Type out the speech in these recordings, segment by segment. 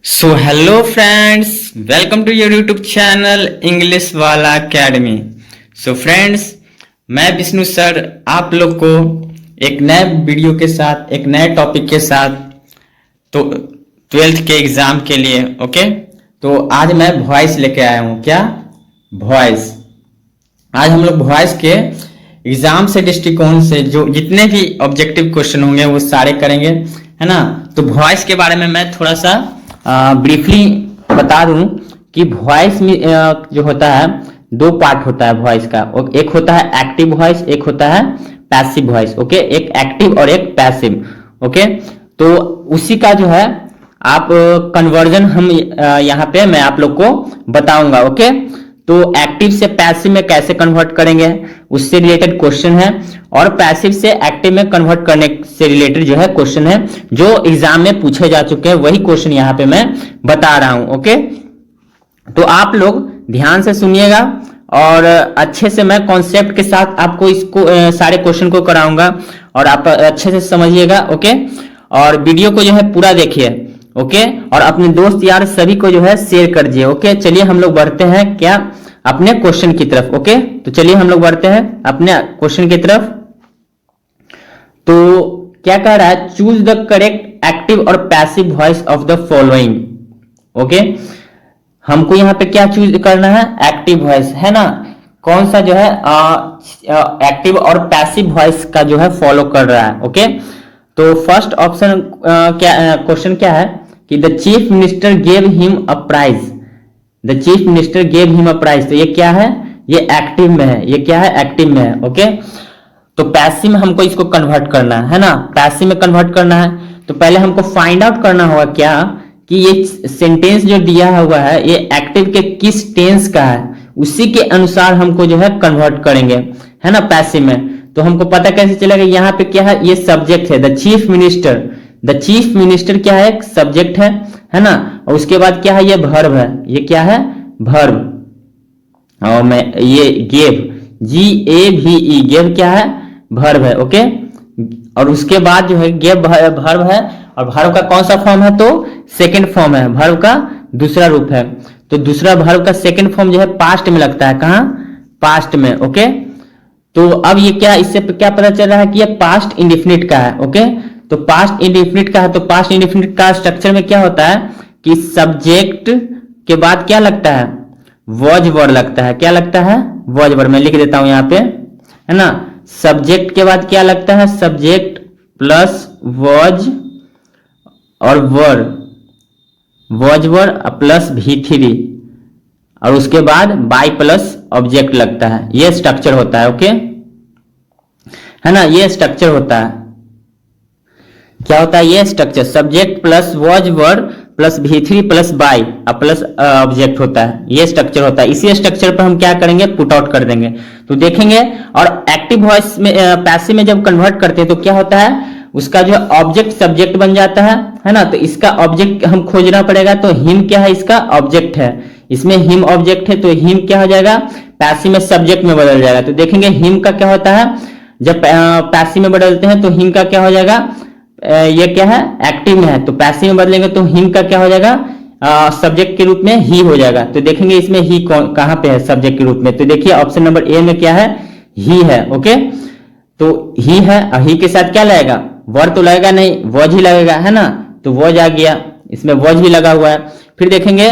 So hello friends, welcome to your YouTube channel English वाला academy. So friends, मैं Vishnu sir आप लोग को एक नए वीडियो के साथ एक नए टॉपिक के साथ तो 12th के एग्जाम के लिए ओके। तो आज मैं वॉइस लेके आया हूँ। क्या वॉइस? आज हम लोग वॉइस के एग्जाम से दृष्टिकोण से जो जितने भी ऑब्जेक्टिव क्वेश्चन होंगे वो सारे करेंगे, है ना। तो वॉइस के बारे में मैं थोड़ा सा ब्रीफली बता दूं कि वॉइस में जो होता है दो पार्ट होता है वॉइस का। एक होता है एक्टिव वॉइस, एक होता है पैसिव वॉइस। ओके, एक एक्टिव और एक पैसिव। ओके, तो उसी का जो है आप कन्वर्जन हम यहाँ पे मैं आप लोग को बताऊंगा। ओके, तो एक्टिव से पैसिव में कैसे कन्वर्ट करेंगे उससे रिलेटेड क्वेश्चन है, और पैसिव से एक्टिव में कन्वर्ट करने से रिलेटेड जो है क्वेश्चन है जो एग्जाम में पूछे जा चुके हैं, वही क्वेश्चन यहाँ पे मैं बता रहा हूं। ओके, तो आप लोग ध्यान से सुनिएगा और अच्छे से मैं कॉन्सेप्ट के साथ आपको इसको सारे क्वेश्चन को कराऊंगा और आप अच्छे से समझिएगा। ओके, और वीडियो को जो है पूरा देखिए। ओके, और अपने दोस्त यार सभी को जो है शेयर कर दीजिए। ओके, चलिए हम लोग बढ़ते हैं क्या अपने क्वेश्चन की तरफ। ओके, तो चलिए हम लोग बढ़ते हैं अपने क्वेश्चन की तरफ। तो क्या कह रहा है? चूज द करेक्ट एक्टिव और passive voice of the following. Okay, हमको यहाँ पे क्या चूज करना है? एक्टिव वॉइस, है ना। कौन सा जो है एक्टिव और पैसिव वॉइस का जो है फॉलो कर रहा है। ओके, तो फर्स्ट ऑप्शन क्या क्वेश्चन क्या है कि the chief minister gave him a prize. The chief minister gave him a prize, तो ये क्या है? ये एक्टिव में है। ये क्या है? एक्टिव में है। ओके, तो पैसिव में हमको इसको कन्वर्ट करना है ना। पैसिव में कन्वर्ट करना है तो पहले हमको फाइंड आउट करना होगा क्या कि ये सेंटेंस जो दिया हुआ है ये एक्टिव के किस टेंस का है, उसी के अनुसार हमको जो है कन्वर्ट करेंगे, है ना। पैसिव में तो हमको पता कैसे चलेगा? यहाँ पे क्या है? ये सब्जेक्ट है the chief minister. The chief minister क्या है? सब्जेक्ट है ना। और उसके बाद क्या है? ये वर्ब है। ये क्या है? वर्ब। और मैं ये गेव GAVE गेव क्या है? वर्ब है। ओके, और उसके बाद जो है गेव वर्ब है, और वर्ब का कौन सा फॉर्म है? तो सेकंड फॉर्म है। वर्ब का दूसरा रूप है। तो दूसरा वर्ब का सेकंड फॉर्म जो है पास्ट में लगता है। कहां? पास्ट में। ओके, तो अब ये क्या, इससे क्या पता चल रहा है कि ये पास्ट इंडेफिनिट का है। ओके, तो पास्ट इंडेफिनिट का है, तो पास्ट इंडेफिनिट का स्ट्रक्चर में क्या होता है कि सब्जेक्ट के बाद क्या लगता है? वॉज वर्ड लगता है। क्या लगता है? Was word. मैं लिख देता हूं यहाँ पे, है ना। सब्जेक्ट के बाद क्या लगता है? सब्जेक्ट प्लस वॉज और word, was word plus V3, और उसके बाद बाय प्लस ऑब्जेक्ट लगता है। ये स्ट्रक्चर होता है। ओके, है ना। ये स्ट्रक्चर होता है। क्या होता है? ये structure subject plus was word plus V3 plus by plus object होता है। ये स्ट्रक्चर होता है। इसी स्ट्रक्चर पर हम क्या करेंगे? पुट आउट कर देंगे। तो देखेंगे, और एक्टिव वॉइस में पैसिव में जब कन्वर्ट करते हैं तो क्या होता है? उसका जो ऑब्जेक्ट सब्जेक्ट बन जाता है ना। तो इसका ऑब्जेक्ट हम खोजना पड़ेगा। तो हिम क्या है? इसका ऑब्जेक्ट है। इसमें हिम ऑब्जेक्ट है, तो हिम क्या हो जाएगा? पैसिव में सब्जेक्ट में बदल जाएगा। तो देखेंगे हिम का क्या होता है जब पैसिव में बदलते हैं, तो हिम का क्या हो जाएगा? ये क्या है? एक्टिव में है, तो पैसिव में बदलेंगे तो हिम का क्या हो जाएगा? सब्जेक्ट के रूप में ही हो जाएगा। तो देखेंगे इसमें ही कहां पे है? सब्जेक्ट के रूप में। तो देखिए ऑप्शन नंबर ए में क्या है? ही है। ओके, तो ही है, ही के साथ क्या लगेगा? वर्ड तो लगेगा नहीं, वॉज ही लगेगा, है ना। तो वॉज आ गया, इसमें वॉज भी लगा हुआ है। फिर देखेंगे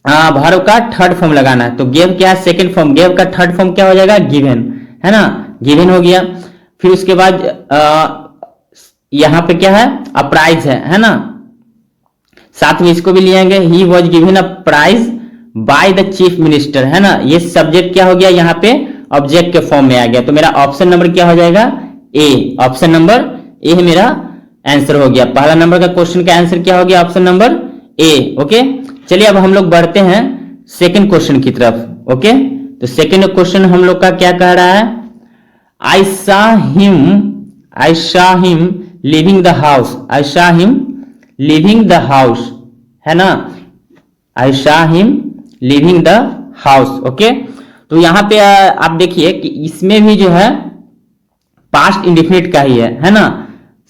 वर्ब का थर्ड फॉर्म लगाना है। तो गेव क्या है? Second form. गेव का थर्ड फॉर्म क्या हो जाएगा? गिवन, है ना। गिवन हो गया। फिर उसके बाद यहां पे क्या है? अप्राइज है ना। साथ में इसको भी लिएंगे, he was given a prize by the chief minister, है ना। ये सब्जेक्ट क्या हो गया? यहाँ पे ऑब्जेक्ट के फॉर्म में आ गया। तो मेरा ऑप्शन नंबर क्या हो जाएगा? ए। ऑप्शन नंबर ए मेरा आंसर हो गया। पहला नंबर का क्वेश्चन का आंसर क्या हो गया? ऑप्शन नंबर ए। ओके, चलिए अब हम लोग बढ़ते हैं सेकंड क्वेश्चन की तरफ। ओके, तो सेकंड क्वेश्चन हम लोग का क्या कह रहा है? I saw him living the house. I saw him living the house, है ना। I saw him living the house. Okay, तो यहां पे आप देखिए कि इसमें भी जो है पास्ट इंडेफिनिट का ही है ना।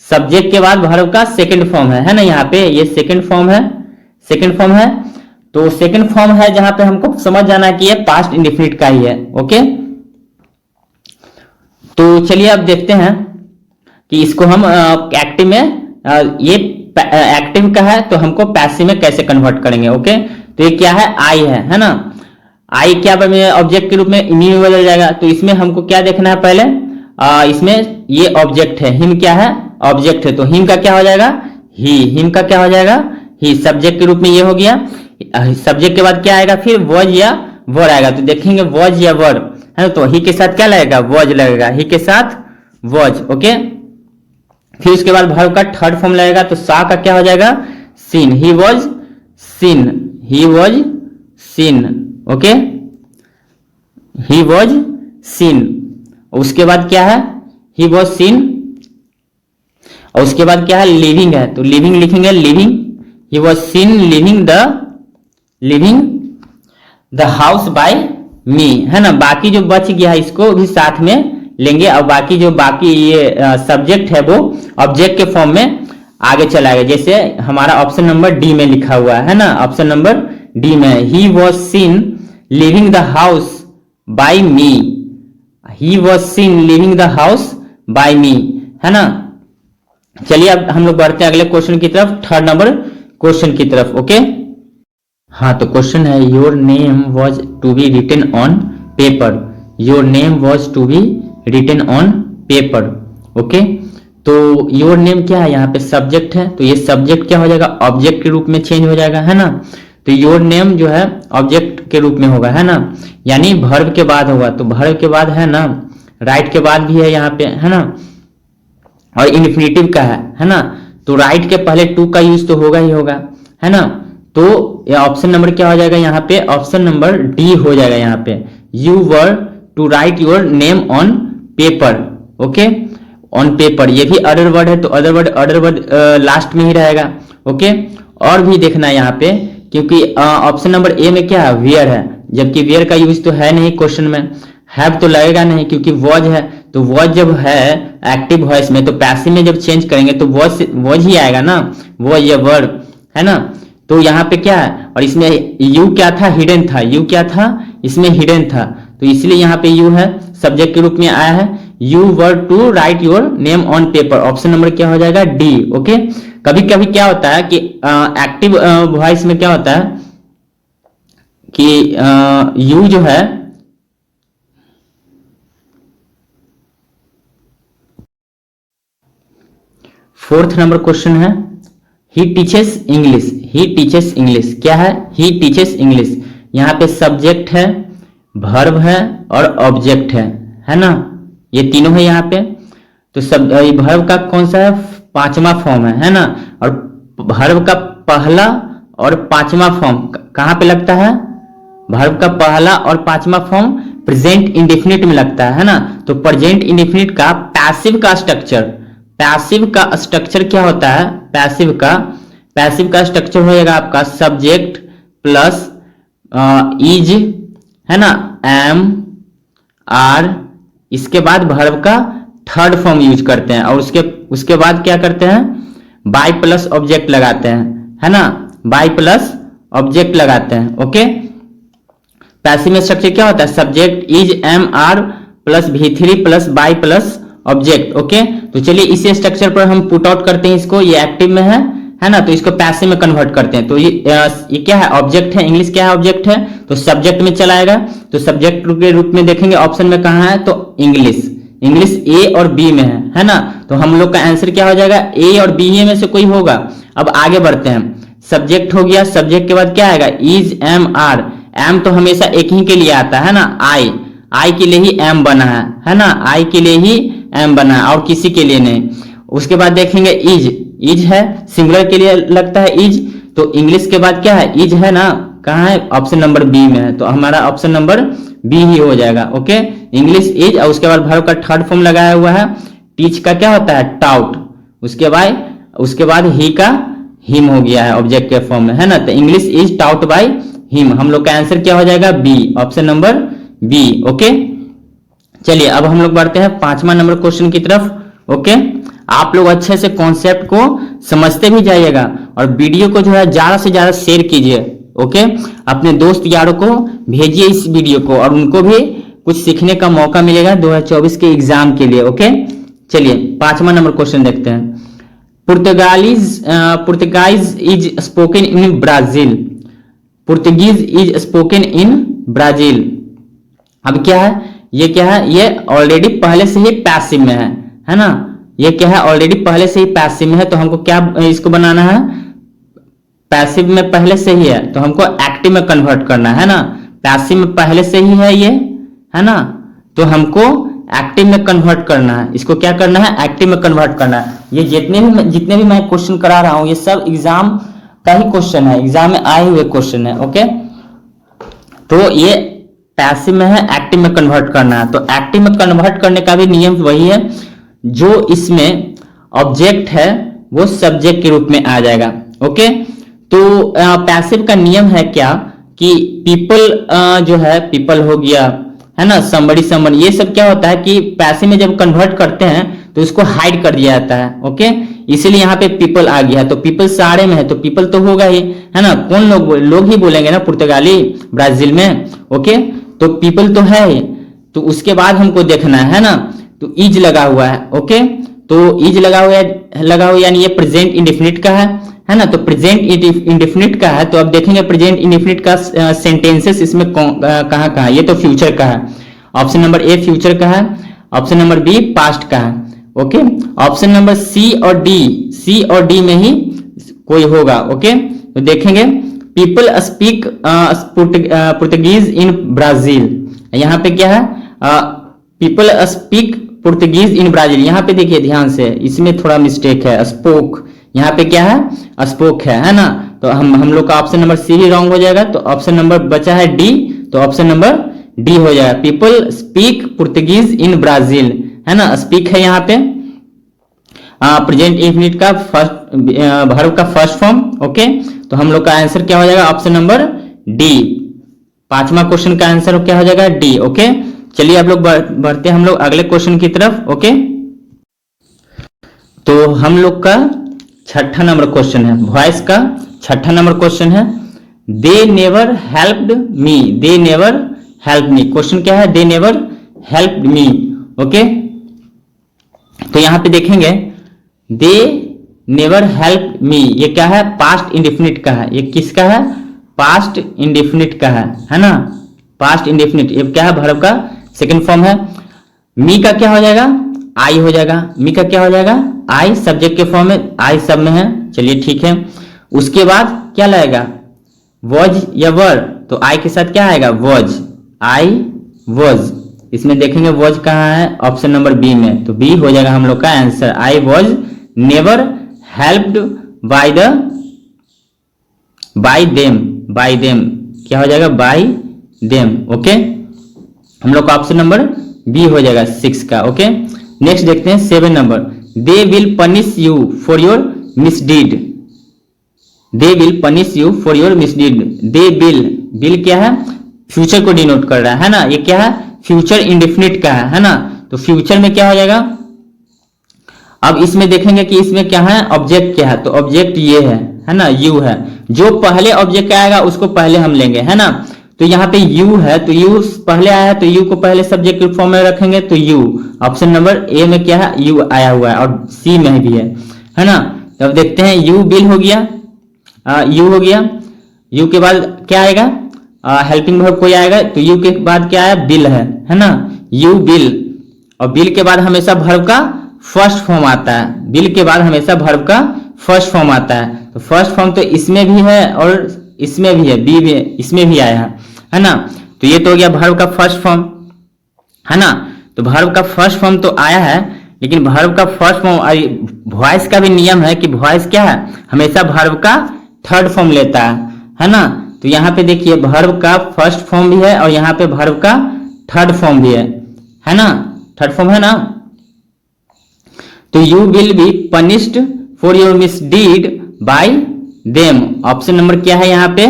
सब्जेक्ट के बाद वर्ब का सेकंड फॉर्म है ना। यहाँ पे ये सेकंड फॉर्म है, सेकंड फॉर्म है। तो सेकंड फॉर्म है जहां पे हमको समझ जाना है कि ये पास्ट इंडेफिनिट का ही है। ओके, तो चलिए अब देखते हैं कि इसको हम एक्टिव में ये एक्टिव का है तो हमको पैसिव में कैसे कन्वर्ट करेंगे। ओके, तो ये क्या है, आई है ना। आई क्या ऑब्जेक्ट के रूप में मी में बदल जाएगा। तो इसमें हमको क्या देखना है पहले, इसमें ये ऑब्जेक्ट है, हिम क्या है, ऑब्जेक्ट है, तो हिम का क्या हो जाएगा, ही, हिम का क्या हो जाएगा, ही, सब्जेक्ट के रूप में ये हो गया। सब्जेक्ट के बाद क्या आएगा, फिर वॉज या वर आएगा। तो देखेंगे वॉज या वर है, तो ही के साथ क्या लगेगा, वॉज लगेगा, ही के साथ वॉज। ओके, फिर उसके बाद वर्ब का थर्ड फॉर्म लगेगा, तो सा का क्या हो जाएगा, seen, he was seen, he was seen. Okay, he was seen. उसके बाद क्या है, ही वॉज सीन, और उसके बाद क्या है, लिविंग है, तो लिविंग लिखेंगे, living, he was seen living the house by me, है ना। बाकी जो बच गया है इसको भी साथ में लेंगे, और बाकी जो ये सब्जेक्ट है वो ऑब्जेक्ट के फॉर्म में आगे चलाएगा, जैसे हमारा ऑप्शन नंबर डी में लिखा हुआ है ना। ऑप्शन नंबर डी में he was seen living the house by me, he was seen living the house by me, है ना। चलिए अब हम लोग बढ़ते हैं अगले क्वेश्चन की तरफ, थर्ड नंबर क्वेश्चन की तरफ। ओके, हाँ, तो क्वेश्चन है your name was to be written on paper, your name was to be written on paper. Okay, तो योर नेम क्या है, यहाँ पे सब्जेक्ट है, तो ये सब्जेक्ट क्या हो जाएगा, ऑब्जेक्ट के रूप में चेंज हो जाएगा, है ना। तो योर नेम जो है ऑब्जेक्ट के रूप में होगा, है ना, यानी वर्ब के बाद होगा, तो वर्ब के बाद है ना, राइट के बाद भी है यहाँ पे, है ना, और इन्फिनेटिव का है ना। तो राइट के पहले टू का यूज तो होगा ही होगा, है ना। तो ऑप्शन नंबर क्या हो जाएगा यहाँ पे, ऑप्शन नंबर डी हो जाएगा यहाँ पे, you were to write your name on paper. Okay, on paper, ये भी अदर वर्ड है, तो अदर वर्ड लास्ट में ही रहेगा। ओके, और भी देखना है यहाँ पे, क्योंकि ऑप्शन नंबर ए में क्या है, वेयर है, जबकि वेयर का यूज तो है नहीं क्वेश्चन में, हैव तो लगेगा नहीं क्योंकि वॉज है, तो वॉज जब है एक्टिव वॉइस में, तो पैसिव में जब चेंज करेंगे तो वॉज ही आएगा ना, वॉज या वर्ब, है ना। तो यहाँ पे क्या है, और इसमें यू क्या था, हिडन था, यू क्या था, इसमें हिडन था, तो इसलिए यहाँ पे यू है, सब्जेक्ट के रूप में आया है, you were to write your name on paper. Option number क्या हो जाएगा, डी। ओके, कभी कभी क्या होता है कि एक्टिव वॉइस में क्या होता है कि यू जो है फोर्थ नंबर क्वेश्चन है, he teaches English, he teaches English क्या है, ही टीचेस इंग्लिश। यहाँ पे सब्जेक्ट है, वर्ब है और ऑब्जेक्ट है ना, ये तीनों है यहाँ पे। तो सब वर्ब का कौन सा है, पांचवा फॉर्म है ना, और वर्ब का पहला और पांचवा फॉर्म कहाँ पे लगता है, वर्ब का पहला और पांचवा फॉर्म प्रेजेंट इंडेफिनिट में लगता है ना। तो प्रेजेंट इंडेफिनिट का पैसिव का स्ट्रक्चर, पैसिव का स्ट्रक्चर क्या होता है, पैसिव का स्ट्रक्चर होएगा आपका सब्जेक्ट प्लस इज, है ना, एम आर, इसके बाद वर्ब का थर्ड फॉर्म यूज करते हैं, और उसके बाद क्या करते हैं, बाय प्लस ऑब्जेक्ट लगाते हैं, है ना, बाय प्लस ऑब्जेक्ट लगाते हैं। ओके, पैसिव में स्ट्रक्चर क्या होता है, subject is am are plus V3 plus by plus object. Okay, तो चलिए इसी स्ट्रक्चर पर हम पुट आउट करते हैं इसको, ये एक्टिव में है ना, तो इसको पैसिव में कन्वर्ट करते हैं। तो ये क्या है, ऑब्जेक्ट है, इंग्लिश क्या है, ऑब्जेक्ट है, तो सब्जेक्ट में चलाएगा, तो सब्जेक्ट के रूप में देखेंगे ऑप्शन में कहाँ है, तो इंग्लिश ए और बी में है ना। तो हम लोग का आंसर क्या हो जाएगा, ए और बी में से कोई होगा। अब आगे बढ़ते हैं, सब्जेक्ट हो गया, सब्जेक्ट के बाद क्या आएगा, इज एम आर, एम तो हमेशा एक ही के लिए आता है ना, आई के लिए ही एम बना है ना, आई के लिए ही एम बना है और किसी के लिए नहीं। उसके बाद देखेंगे इज है, सिंगुलर के लिए लगता है इज, तो इंग्लिश के बाद क्या है, इज है ना, कहाँ है, ऑप्शन नंबर बी में है, तो हमारा ऑप्शन नंबर बी ही हो जाएगा। ओके, इंग्लिश इज, और उसके बाद वर्ब का थर्ड फॉर्म लगाया हुआ है, टीच का क्या होता है, टाउट, उसके बाद ही का हिम हो गया है ऑब्जेक्ट के फॉर्म में, है ना, तो English is taught by him, हम लोग का आंसर क्या हो जाएगा, B, option number B. Okay, चलिए अब हम लोग बढ़ते हैं पांचवा नंबर क्वेश्चन की तरफ। ओके, आप लोग अच्छे से कॉन्सेप्ट को समझते भी जाइएगा और वीडियो को जो है ज्यादा से ज्यादा शेयर कीजिए। ओके, अपने दोस्त यारों को भेजिए इस वीडियो को, और उनको भी कुछ सीखने का मौका मिलेगा 2024 के एग्जाम के लिए। ओके, चलिए 5वां नंबर क्वेश्चन देखते हैं। Portuguese is spoken in Brazil. Portuguese is spoken in Brazil. अब क्या है, ये क्या है, ये ऑलरेडी पहले से ही पैसिव में है ना। ये क्या है, ऑलरेडी पहले से ही पैसिव में है, तो हमको क्या इसको बनाना है, पैसिव में पहले से ही है तो हमको एक्टिव में कन्वर्ट करना है ना। पैसिव में पहले से ही है ये, है ना, तो हमको एक्टिव में कन्वर्ट करना है। इसको क्या करना है, एक्टिव में कन्वर्ट करना है। ये जितने भी मैं क्वेश्चन करा रहा हूं ये सब एग्जाम का ही क्वेश्चन है, एग्जाम में आए हुए क्वेश्चन है। ओके, तो ये पैसिव में है, एक्टिव में कन्वर्ट करना है। तो एक्टिव में कन्वर्ट करने का भी नियम वही है, जो इसमें ऑब्जेक्ट है वो सब्जेक्ट के रूप में आ जाएगा। ओके, तो पैसिव का नियम है क्या कि पीपल जो है, पीपल हो गया, है ना, somebody someone, ये सब क्या होता है कि पैसिव में जब कन्वर्ट करते हैं तो इसको हाइड कर दिया जाता है। ओके, इसीलिए यहाँ पे पीपल आ गया है। तो पीपल सारे में है तो पीपल तो होगा ही, है ना। कौन लोग ही बोलेंगे ना पुर्तगाली ब्राजील में। ओके, तो पीपल तो है ही, तो उसके बाद हमको देखना है ना, तो इज लगा हुआ है। ओके, तो इज लगा हुआ यानी ये प्रेजेंट इंडेफिनिट का है ना। तो प्रेजेंट इंडेफिनिट का है, तो अब देखेंगे प्रेजेंट इंडेफिनिट का सेंटेंसेस इसमें कहाँ कहाँ। ये तो फ्यूचर का है, ऑप्शन नंबर ए फ्यूचर का है, ऑप्शन नंबर बी पास्ट का है। ओके, ऑप्शन नंबर सी और डी में ही कोई होगा। ओके, तो देखेंगे people speak Portuguese in Brazil. यहाँ पे क्या है, people speak Portuguese in Brazil. यहाँ पे देखिए ध्यान से, इसमें थोड़ा मिस्टेक है, स्पोक, यहाँ पे क्या है, स्पोक है ना। तो हम लोग का ऑप्शन नंबर सी ही रॉन्ग हो जाएगा। तो ऑप्शन नंबर बचा है डी, तो ऑप्शन नंबर डी हो जाएगा, people speak Portuguese in Brazil, है ना। स्पीक है यहाँ पे प्रेजेंट इंडेफिनिट का फर्स्ट वर्ब का फर्स्ट फॉर्म। ओके, तो हम लोग का आंसर क्या हो जाएगा, ऑप्शन नंबर डी। 5वां क्वेश्चन का आंसर क्या हो जाएगा, डी। ओके, चलिए आप लोग बढ़ते हैं हम लोग अगले क्वेश्चन की तरफ। ओके, तो हम लोग का 6ठा नंबर क्वेश्चन है, वॉइस का 6ठा नंबर क्वेश्चन है। They never helped me, they never help me. Question क्या है, they never helped me. Okay, तो यहां पे देखेंगे दे नेवर हेल्प मी, ये क्या है, पास्ट इंडेफिनिट का है। ये किसका है, पास्ट इंडेफिनिट का है ना। पास्ट इंडेफिनिट ये क्या है, वर्ब का सेकंड फॉर्म है। मी का क्या हो जाएगा, आई हो जाएगा। मी का क्या हो जाएगा, आई, सब्जेक्ट के फॉर्म में, आई सब में है। चलिए ठीक है, उसके बाद क्या लाएगा, वॉज या वर, तो आई के साथ क्या आएगा, वॉज, आई वॉज। इसमें देखेंगे वॉज कहाँ है, ऑप्शन नंबर बी में, तो बी हो जाएगा हम लोग का answer. I was never helped bye them, क्या हो जाएगा, बाय देम। ओके, हम लोग का ऑप्शन नंबर बी हो जाएगा 6 का। ओके, नेक्स्ट देखते हैं 7 number. They will punish you for your misdeed, they will punish you for your misdeed. They will क्या है, फ्यूचर को डिनोट कर रहा है ना। ये क्या है, फ्यूचर इंडेफिनिट का है ना। तो फ्यूचर में क्या हो जाएगा, अब इसमें देखेंगे कि इसमें क्या है, ऑब्जेक्ट क्या है, तो ऑब्जेक्ट ये है ना, यू है। जो पहले ऑब्जेक्ट आएगा उसको पहले हम लेंगे, है ना। तो यहाँ पे यू है, तो यू पहले आया है, तो यू को पहले सब्जेक्ट के फॉर्म में रखेंगे। तो यू, ऑप्शन नंबर ए में क्या है, यू आया हुआ है, और सी में भी है ना। तो अब देखते हैं, यू बिल हो गया, यू हो गया। यू के बाद क्या आएगा, हेल्पिंग वर्ब कोई आएगा, तो यू के बाद क्या है, बिल है ना। यू बिल, और बिल के बाद हमेशा वर्ब का फर्स्ट फॉर्म आता है। बिल के बाद हमेशा वर्ब का फर्स्ट फॉर्म आता है। तो फर्स्ट फॉर्म तो इसमें भी है और इसमें भी है, बी भी इसमें भी आया है ना। तो ये तो हो गया वर्ब का फर्स्ट फॉर्म, है ना। तो वर्ब का फर्स्ट फॉर्म तो आया है, लेकिन वर्ब का फर्स्ट फॉर्म, वॉइस का भी नियम है कि वॉइस क्या है, हमेशा वर्ब का थर्ड फॉर्म लेता है ना। तो यहाँ पे देखिए वर्ब का फर्स्ट फॉर्म भी है और यहाँ पे वर्ब का थर्ड फॉर्म भी है ना, थर्ड फॉर्म है ना। तो you will be punished for your misdeed by them. Option number क्या है यहाँ पे,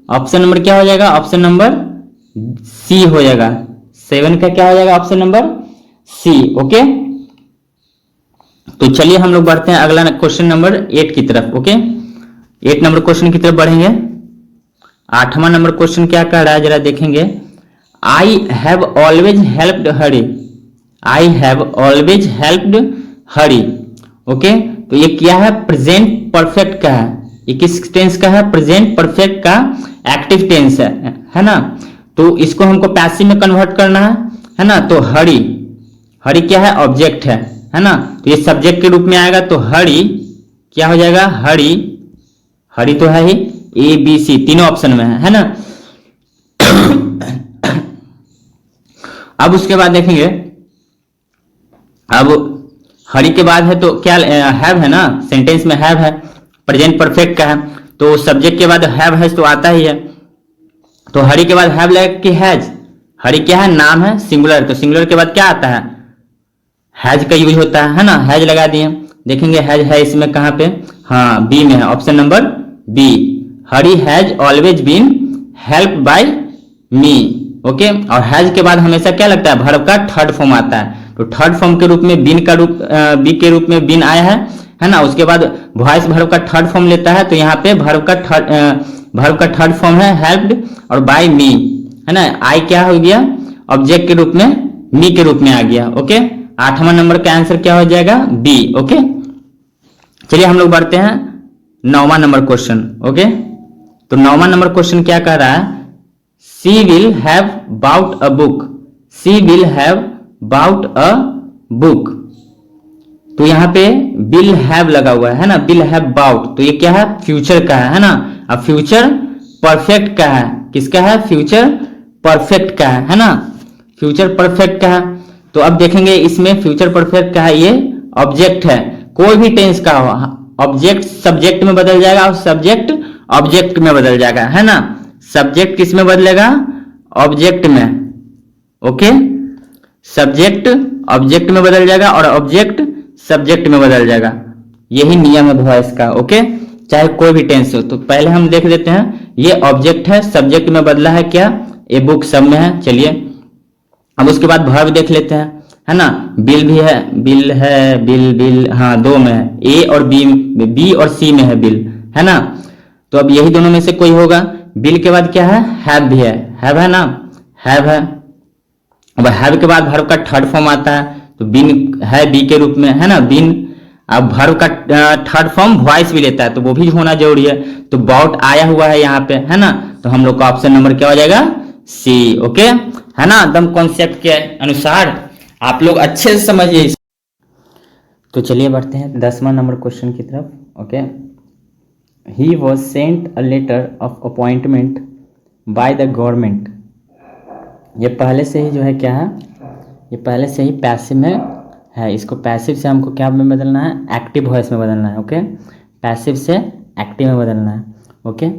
ऑप्शन नंबर क्या हो जाएगा, ऑप्शन नंबर सी हो जाएगा। 7 का क्या हो जाएगा, ऑप्शन नंबर सी। ओके, तो चलिए हम लोग बढ़ते हैं अगला क्वेश्चन नंबर 8 की तरफ। ओके, 8 नंबर क्वेश्चन की तरफ बढ़ेंगे। 8वां नंबर क्वेश्चन क्या कह रहा है जरा देखेंगे। I have always helped Hari, I have always helped Hari. Okay, तो ये क्या है, प्रेजेंट परफेक्ट का है। ये किस टेंस का है, प्रेजेंट परफेक्ट का एक्टिव टेंस है ना। तो इसको हमको पैसिव में कन्वर्ट करना है ना। तो हरी, हरी क्या है, ऑब्जेक्ट है ना। तो ये सब्जेक्ट के रूप में आएगा, तो हरी क्या हो जाएगा, हरी, हरी तो है ही, ए बी सी तीनों ऑप्शन में है ना। अब उसके बाद देखेंगे, अब हरी के बाद है तो क्या, हैव है ना, सेंटेंस में हैव है, प्रेजेंट परफेक्ट का है, तो सब्जेक्ट के बाद हैव है तो आता ही है। तो हरी के बाद हैव लगे कि हैज, हरी क्या है, नाम है, सिंगुलर, तो सिंगुलर के बाद क्या आता है, हैज का यूज होता है ना, हैज लगा दिए। देखेंगे हैज है इसमें कहां पे, हाँ बी में है, option number B, Hari has always been help by me. Okay, और हैज के बाद हमेशा क्या लगता है, वर्ब का थर्ड फॉर्म आता है। तो थर्ड फॉर्म के रूप में बीन का रूप, बी के रूप में बीन आया है ना। उसके बाद वॉइस वर्ब का थर्ड फॉर्म लेता है, तो यहाँ पे वर्ब का थर्ड फॉर्म है हेल्प्ड और बाय मी, है ना। आई क्या हो गया, ऑब्जेक्ट के रूप में, मी के रूप में आ गया। ओके, 8वां नंबर का आंसर क्या हो जाएगा, बी। ओके, चलिए हम लोग बढ़ते हैं 9वां नंबर क्वेश्चन। ओके, तो 9वां नंबर क्वेश्चन क्या कह रहा है, she will have bought a book, she will have bought a book. तो यहाँ पे विल हैव लगा हुआ है ना, विल हैव बाउट, तो ये क्या है, फ्यूचर का है ना। अब फ्यूचर परफेक्ट का है, किसका है, फ्यूचर परफेक्ट का है ना, फ्यूचर परफेक्ट का है। तो अब देखेंगे इसमें फ्यूचर परफेक्ट का है, ये ऑब्जेक्ट है, कोई भी टेंस का हो, ऑब्जेक्ट सब्जेक्ट में बदल जाएगा और सब्जेक्ट ऑब्जेक्ट में बदल जाएगा, है ना। सब्जेक्ट किस में बदलेगा, ऑब्जेक्ट में। ओके, सब्जेक्ट ऑब्जेक्ट में बदल जाएगा और ऑब्जेक्ट सब्जेक्ट में बदल जाएगा, यही नियम है वॉइस का। ओके, चाहे कोई भी टेंस हो। तो पहले हम देख लेते हैं, ये ऑब्जेक्ट है, सब्जेक्ट में बदला है क्या, ए बुक सब में है। चलिए अब उसके बाद वर्ब देख लेते हैं, है ना। बिल भी है, बिल है, बिल बिल हाँ दो में है, ए और बी और सी में है बिल, है ना। तो अब यही दोनों में से कोई होगा। बिल के बाद क्या है, हैव भी है ना, हैव है। अब हैव के बाद वर्ब का थर्ड फॉर्म आता है, तो बिन है बी के रूप में, है ना, बिन। अब वर्ब का थर्ड फॉर्म वॉइस भी लेता है, तो वो भी होना जरूरी है। तो बाउट आया हुआ है यहाँ पे, है ना। तो हम लोग का ऑप्शन नंबर क्या हो जाएगा, सी। ओके, है ना, एकदम कॉन्सेप्ट के अनुसार आप लोग अच्छे से समझिए। तो चलिए बढ़ते हैं 10वां नंबर क्वेश्चन की तरफ। Okay, he was sent a letter of appointment by the government. ये पहले से ही जो है क्या है, ये पहले से ही पैसिव में है, इसको पैसिव से हमको क्या में बदलना है, एक्टिव वॉइस में बदलना है। ओके, पैसिव से एक्टिव में बदलना है। ओके,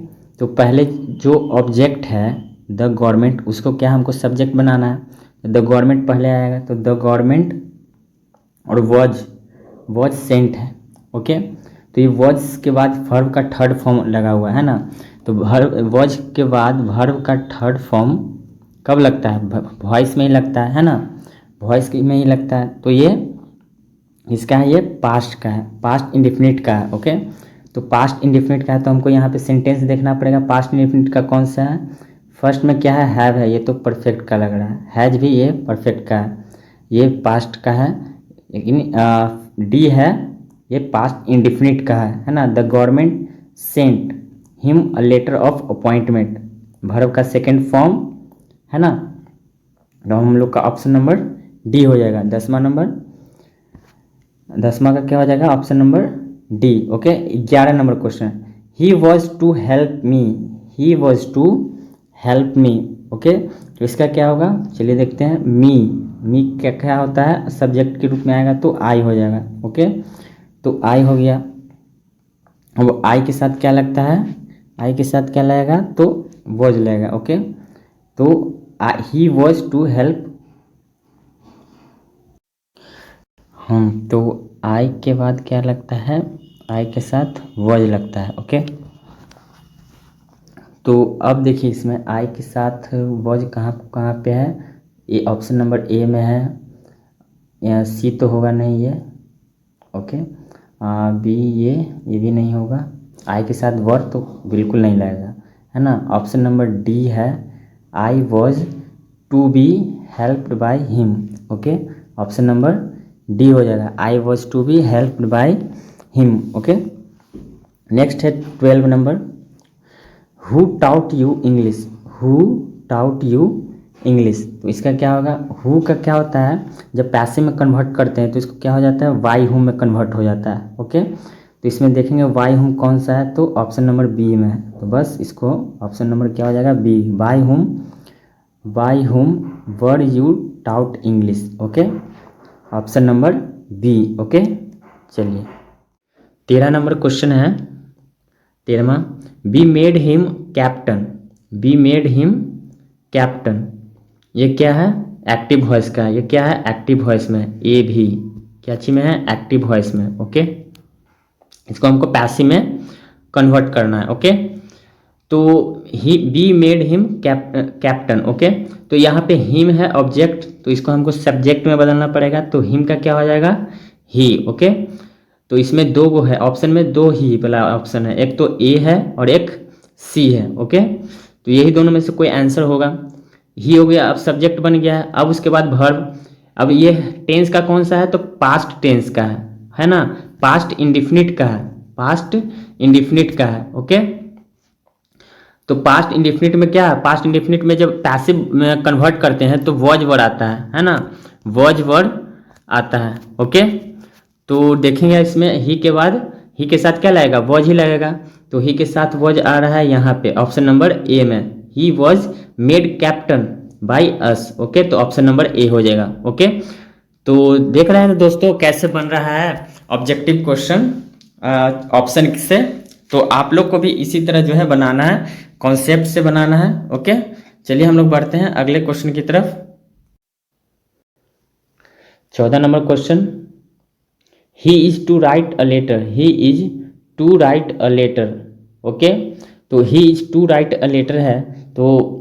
तो पहले जो ऑब्जेक्ट है द गवर्नमेंट, उसको क्या हमको सब्जेक्ट बनाना है। द गवर्नमेंट पहले आएगा, तो द गवर्नमेंट और वॉज सेंट है। ओके, तो ये वॉज के बाद वर्ब का थर्ड फॉर्म लगा हुआ है ना। तो वॉज के बाद वर्ब का थर्ड फॉर्म कब लगता है, वॉइस में ही लगता है ना, वॉइस में ही लगता है। तो ये इसका है, ये पास्ट का है, पास्ट इंडेफिनिट का है। ओके, तो पास्ट इंडेफिनिट का है, तो हमको यहाँ पे सेंटेंस देखना पड़ेगा, पास्ट इंडेफिनिट का कौन सा है। फर्स्ट में क्या है, हैव है, ये तो परफेक्ट का लग रहा है, हैज भी ये परफेक्ट का है, ये पास्ट का है। लेकिन डी है, ये पास्ट इंडेफिनिट का है ना। The government sent him a letter of appointment, verb का सेकेंड फॉर्म, है ना। तो हम लोग का ऑप्शन नंबर डी हो जाएगा। 10वां नंबर, 10वां का क्या हो जाएगा, option number D. Okay, 11 number question, he was to help me, he was to help me. Okay, तो इसका क्या होगा, चलिए देखते हैं। मी क्या क्या होता है, सब्जेक्ट के रूप में आएगा, तो आई हो जाएगा। ओके, तो आई हो गया। अब आई के साथ क्या लगता है, आई के साथ क्या लगेगा, तो वॉज लगेगा। ओके, तो ही वॉज टू हेल्प, तो आई के बाद क्या लगता है, आई के साथ वॉज लगता है। ओके, तो अब देखिए इसमें आई के साथ वॉज कहाँ कहाँ पे है, ये ऑप्शन नंबर ए में है, या सी तो होगा नहीं ये। ओके, बी ये भी नहीं होगा, आई के साथ वर तो बिल्कुल नहीं लगेगा, है ना। ऑप्शन नंबर डी है, I was to be helped by him. Okay, option number D हो जाएगा, I was to be helped by him. Okay, next है 12 number, who taught you English. Who taught you English, तो इसका क्या होगा, who का क्या होता है, जब पैसिव में कन्वर्ट करते हैं तो इसको क्या हो जाता है, वाई हुम में कन्वर्ट हो जाता है। ओके, तो इसमें देखेंगे वाई हुम कौन सा है, तो ऑप्शन नंबर बी में है, तो बस इसको ऑप्शन नंबर क्या हो जाएगा, B, by whom were you taught English. Okay, option number B. Okay, चलिए 13 नंबर क्वेश्चन है, 13वां, we made him captain. We made him captain, ये क्या है, एक्टिव वॉइस का, ये क्या है, एक्टिव वॉइस में, ए भी क्या चीज में है, एक्टिव वॉइस में। ओके, इसको हमको पैसिव में कन्वर्ट करना है। ओके, तो he be made him captain. Okay, तो यहाँ पे हिम है ऑब्जेक्ट, तो इसको हमको सब्जेक्ट में बदलना पड़ेगा, तो हिम का क्या हो जाएगा, ही। ओके, तो इसमें दो गो है, ऑप्शन में दो ही वाला ऑप्शन है, एक तो ए है और एक सी है। ओके, तो यही दोनों में से कोई आंसर होगा, ही हो गया। अब सब्जेक्ट बन गया है, अब उसके बाद वर्ब। अब ये टेंस का कौन सा है, तो पास्ट टेंस का है ना, पास्ट इंडिफिनिट का है, पास्ट इंडिफिनिट का है। ओके, तो पास्ट इंडिफिनिट में क्या है, पास्ट इंडिफिनिट में जब पैसिव में कन्वर्ट करते हैं तो वॉज वर्ड आता है ना, वॉज वर्ड आता है। ओके, तो देखेंगे इसमें ही के बाद, ही के साथ क्या लगेगा, वॉज ही लगेगा, तो ही के साथ वॉज आ रहा है यहाँ पे ऑप्शन नंबर ए में, he was made captain by us. Okay, तो ऑप्शन नंबर ए हो जाएगा। ओके, तो देख रहे हैं दोस्तों कैसे बन रहा है ऑब्जेक्टिव क्वेश्चन ऑप्शन से, तो आप लोग को भी इसी तरह जो है बनाना है, कॉन्सेप्ट से बनाना है। ओके, चलिए हम लोग बढ़ते हैं अगले क्वेश्चन की तरफ। 14 number question, he is to write a letter. He is to write a letter. Okay, तो he is to write a letter है, तो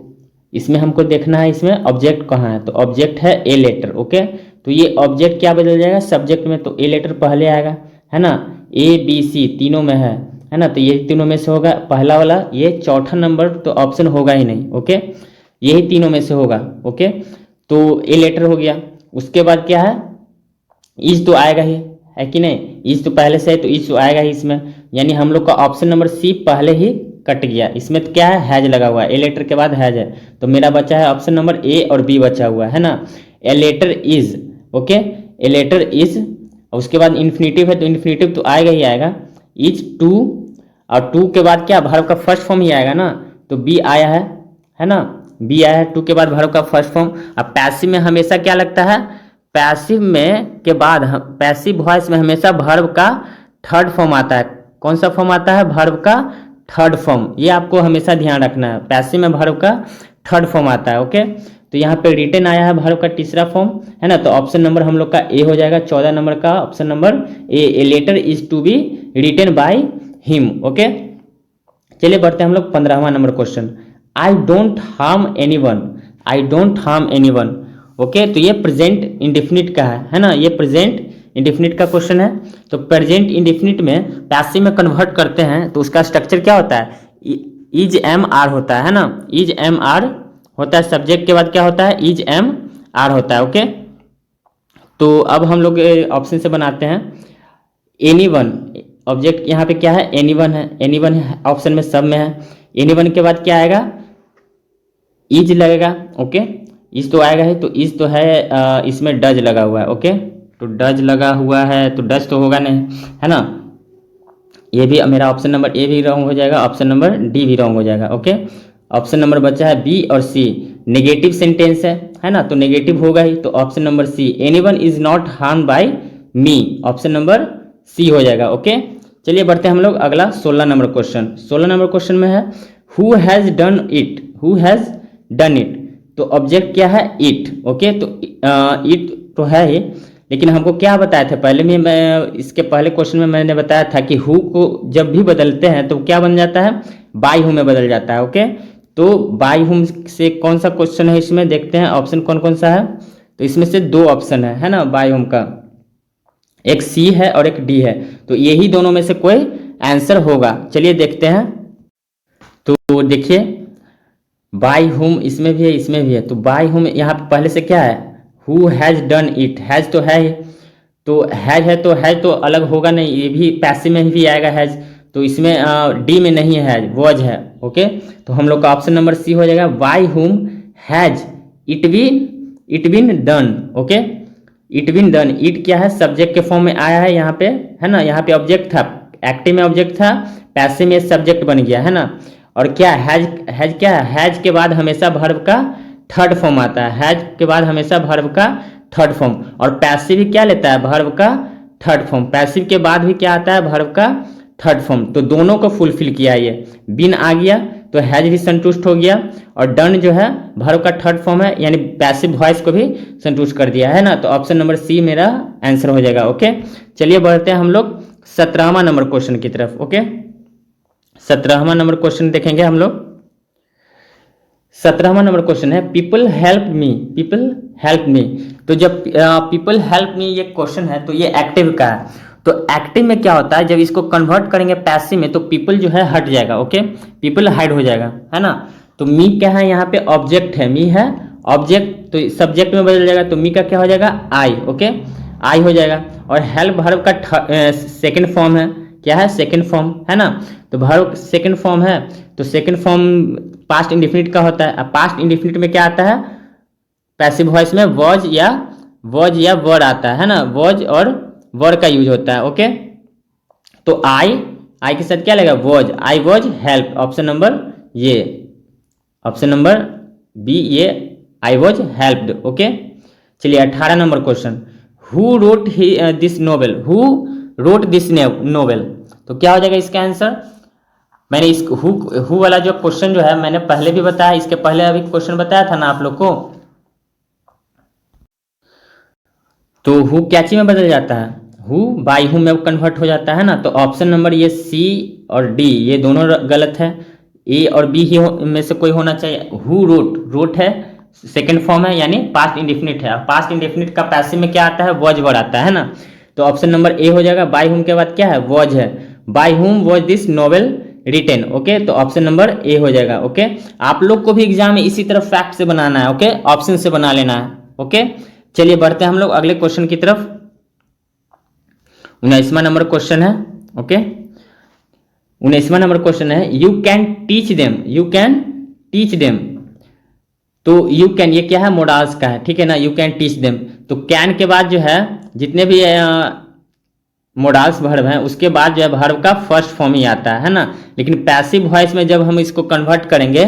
इसमें हमको देखना है इसमें ऑब्जेक्ट कहाँ है, तो ऑब्जेक्ट है ए लेटर। ओके, तो ये ऑब्जेक्ट क्या बदल जाएगा सब्जेक्ट में, तो ए लेटर पहले आएगा, है ना, ए बी सी तीनों में है ना, तो ये तीनों में से होगा पहला वाला, ये चौथा नंबर तो ऑप्शन होगा ही नहीं। ओके, यही तीनों में से होगा। ओके, तो ए लेटर हो गया, उसके बाद क्या है, इज तो आएगा ही, है कि नहीं, इज तो पहले से है तो इज तो आएगा ही इसमें, यानी हम लोग का ऑप्शन नंबर सी पहले ही कट गया। इसमें तो क्या है, हैज लगा हुआ है, ए लेटर के बाद हैज है, तो मेरा बचा है ऑप्शन नंबर ए और बी बचा हुआ है ना, a letter is. Okay, a letter is, उसके बाद इन्फिनेटिव है तो इन्फिनेटिव तो आएगा ही आएगा, इज टू, और टू के बाद क्या वर्ब का फर्स्ट फॉर्म ही आएगा ना, तो बी आया है ना, बी आया है टू के बाद वर्ब का फर्स्ट फॉर्म। अब पैसिव में हमेशा क्या लगता है, पैसिव में के बाद पैसिव वॉइस में हमेशा वर्ब का थर्ड फॉर्म आता है। कौन सा फॉर्म आता है, वर्ब का थर्ड फॉर्म, ये आपको हमेशा ध्यान रखना है, पैसिव में वर्ब का थर्ड फॉर्म आता है। ओके, तो यहाँ पे रिटन आया है वर्ब का तीसरा फॉर्म, है ना, तो ऑप्शन नंबर हम लोग का ए हो जाएगा, 14 नंबर का option number A letter is to be written by him. Okay, चलिए बढ़ते हैं हम लोग 15वां number question, I don't harm anyone. I don't harm anyone. Okay, तो ये प्रेजेंट इंडेफिनिट का है ना, ये प्रेजेंट इंडेफिनिट का क्वेश्चन है। तो प्रेजेंट इंडेफिनिट में पैसिव में कन्वर्ट करते हैं तो उसका स्ट्रक्चर क्या होता है, इज एम आर होता है ना, इज एम आर होता है, सब्जेक्ट के बाद क्या होता है, इज एम आर होता है। ओके, तो अब हम लोग ऑप्शन से बनाते हैं, एनीवन, ऑब्जेक्ट यहाँ पे क्या है, एनीवन है, एनीवन ऑप्शन में सब में है, एनीवन के बाद क्या आएगा, इज लगेगा। ओके, इज तो आएगा ही, तो इज तो है इसमें डज लगा हुआ है। ओके, तो डज लगा हुआ है तो डज तो होगा नहीं, है ना, ये भी मेरा ऑप्शन नंबर ए भी रॉन्ग हो जाएगा, ऑप्शन नंबर डी भी रॉन्ग हो जाएगा। ओके, ऑप्शन नंबर बचा है बी और सी, नेगेटिव सेंटेंस है ना, तो नेगेटिव होगा ही, तो option number C, anyone is not harm by me, option number C हो जाएगा। ओके, चलिए बढ़ते हैं हम लोग अगला 16 नंबर क्वेश्चन। 16 नंबर क्वेश्चन में है, who has done it. Who has done it, तो ऑब्जेक्ट क्या है, इट। ओके, तो इट तो है ही, लेकिन हमको क्या बताया था पहले में, मैं इसके पहले क्वेश्चन में मैंने बताया था कि हु को जब भी बदलते हैं तो क्या बन जाता है, बाय हु में बदल जाता है। ओके, तो बाय हु से कौन सा क्वेश्चन है, इसमें देखते हैं ऑप्शन कौन कौन सा है, तो इसमें से दो ऑप्शन है ना बाय हु का, एक सी है और एक डी है, तो यही दोनों में से कोई आंसर होगा। चलिए देखते हैं। तो देखिए बाय हुम इसमें भी है, इसमें भी है। तो बाय हुम यहाँ पे पहले से क्या है, who has done it, has तो है ही, तो हैज है तो हैज तो अलग होगा नहीं, ये भी पैसिव में भी आएगा हैज, तो इसमें डी में नहीं है हैज, वॉज है। ओके, तो हम लोग का ऑप्शन नंबर सी हो जाएगा, by whom has it been done. Okay, it been done, it क्या है, सब्जेक्ट के फॉर्म में आया है यहाँ पे, है ना। यहाँ पे ऑब्जेक्ट था, एक्टिव में ऑब्जेक्ट था, पैसिव में सब्जेक्ट बन गया, है ना। और क्या हैज, हैज क्या है, हैज के बाद हमेशा वर्ब का थर्ड फॉर्म आता है, हैज के बाद हमेशा वर्ब का थर्ड फॉर्म। और पैसिव क्या लेता है, वर्ब का थर्ड फॉर्म, पैसिव के बाद भी क्या आता है, वर्ब का थर्ड फॉर्म। तो दोनों को फुलफिल किया, ये बिन आ गया तो हैज भी संतुष्ट हो गया, और डन जो है वर्ब का थर्ड फॉर्म है, यानी पैसिव वॉइस को भी संतुष्ट कर दिया, है ना। तो ऑप्शन नंबर सी मेरा आंसर हो जाएगा। ओके, चलिए बढ़ते हैं हम लोग 17वां नंबर क्वेश्चन की तरफ। ओके, 17वां नंबर क्वेश्चन देखेंगे हम लोग। 17वां नंबर क्वेश्चन है, people help me, people help me. तो जब पीपल हेल्प मी ये क्वेश्चन है तो ये एक्टिव का है। तो एक्टिव में क्या होता है, जब इसको कन्वर्ट करेंगे पैसिव में तो पीपल जो है हट जाएगा। ओके, पीपल हाइड हो जाएगा, है ना। तो मी क्या है, यहाँ पे ऑब्जेक्ट है, मी है ऑब्जेक्ट, तो सब्जेक्ट में बदल जाएगा, तो मी का क्या हो जाएगा, आई। ओके, आई हो जाएगा। और हेल्प वर्ब का सेकेंड फॉर्म है, क्या है, सेकेंड फॉर्म, है ना। तो वर्ब सेकेंड फॉर्म है, तो सेकेंड फॉर्म पास्ट इंडेफिनिट का होता है। अब पास्ट इंडेफिनिट में क्या आता है, पैसिव वॉइस में वॉज या वर आता है ना, वॉज और वर का यूज होता है। ओके, तो आई के साथ क्या लगेगा, was, I was help, option number ये, ऑप्शन नंबर बी ये, आई वॉज हेल्प्ड। ओके, चलिए 18 number question, who wrote this novel, who wrote this novel. तो क्या हो जाएगा इसका आंसर। मैंने इस हु वाला जो क्वेश्चन जो है मैंने पहले भी बताया, इसके पहले अभी क्वेश्चन बताया था ना आप लोग को। तो हु क्या चीज में बदल जाता है, हु बाई हु में कन्वर्ट हो जाता है ना। तो ऑप्शन नंबर ये सी और डी ये दोनों गलत है, ए और बी ही में से कोई होना चाहिए। हु रोट, रोट है सेकेंड फॉर्म है, यानी पास्ट इंडेफिनिट है। पास्ट इंडेफिनिट का पैसिव में क्या आता है, वॉज वर्ड आता है ना। तो ऑप्शन नंबर ए हो जाएगा। बाई हुम के बाद क्या है, वॉज है, by whom was this novel written. Okay, तो ऑप्शन नंबर ए हो जाएगा। ओके, आप लोग को भी एग्जाम में इसी तरह फैक्ट से बनाना है। ओके, ऑप्शन से बना लेना है। ओके, चलिए बढ़ते हैं हम लोग अगले क्वेश्चन की तरफ। 19वां नंबर क्वेश्चन है। ओके, 19वां नंबर क्वेश्चन है, you can teach them, you can teach them. तो यू कैन ये क्या है, मोडाल्स का है, ठीक है ना। यू कैन टीच देम, तो कैन के बाद जो है जितने भी मोडाल्स वर्ब हैं उसके बाद जो है वर्ब का फर्स्ट फॉर्म ही आता है ना। लेकिन पैसिव वॉइस में जब हम इसको कन्वर्ट करेंगे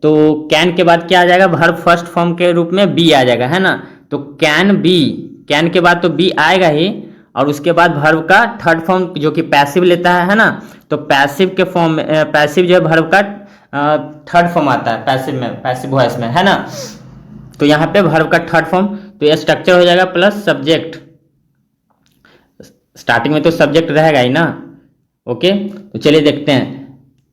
तो कैन के बाद क्या आ जाएगा, वर्ब फर्स्ट फॉर्म के रूप में बी आ जाएगा, है ना। तो कैन बी, कैन के बाद तो बी आएगा ही, और उसके बाद वर्ब का थर्ड फॉर्म जो कि पैसिव लेता है ना। तो पैसिव के फॉर्म में पैसिव जो है वर्ब का थर्ड फॉर्म आता है पैसिव में, पैसिव वॉइस में, है ना। तो यहाँ पे वर्ब का थर्ड फॉर्म, तो ये स्ट्रक्चर हो जाएगा प्लस सब्जेक्ट। स्टार्टिंग में तो सब्जेक्ट रहेगा ही ना। ओके, तो चलिए देखते हैं।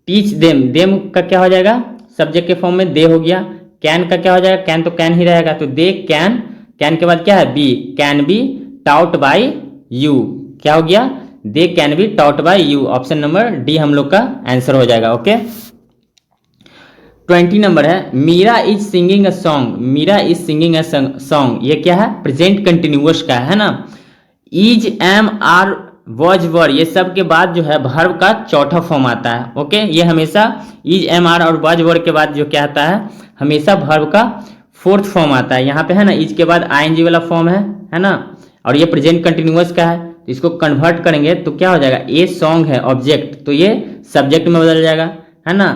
टीच देम, देम का क्या हो जाएगा, सब्जेक्ट के फॉर्म में दे हो गया। कैन का क्या हो जाएगा, कैन तो कैन ही रहेगा, तो दे कैन, कैन के बाद क्या है, B, can be taught by you. क्या हो गया, they can be taught by you. Option number D हम लोग का आंसर हो जाएगा। ओके, 20 नंबर है, Meera is singing a song, Meera is singing a song. ये क्या है, प्रेजेंट कंटिन्यूअस का है ना। Is am are was were ये सब के बाद जो है वर्ब का चौथा फॉर्म आता है। ओके, ये हमेशा इज एम आर और वॉज वर के बाद जो क्या आता है, हमेशा वर्ब का फोर्थ फॉर्म आता है। यहाँ पे है ना, इज के बाद आईएनजी वाला फॉर्म है ना। और ये प्रेजेंट कंटिन्यूअस का है, तो इसको कन्वर्ट करेंगे तो क्या हो जाएगा, ए सॉन्ग है ऑब्जेक्ट, तो ये सब्जेक्ट में बदल जाएगा, है ना।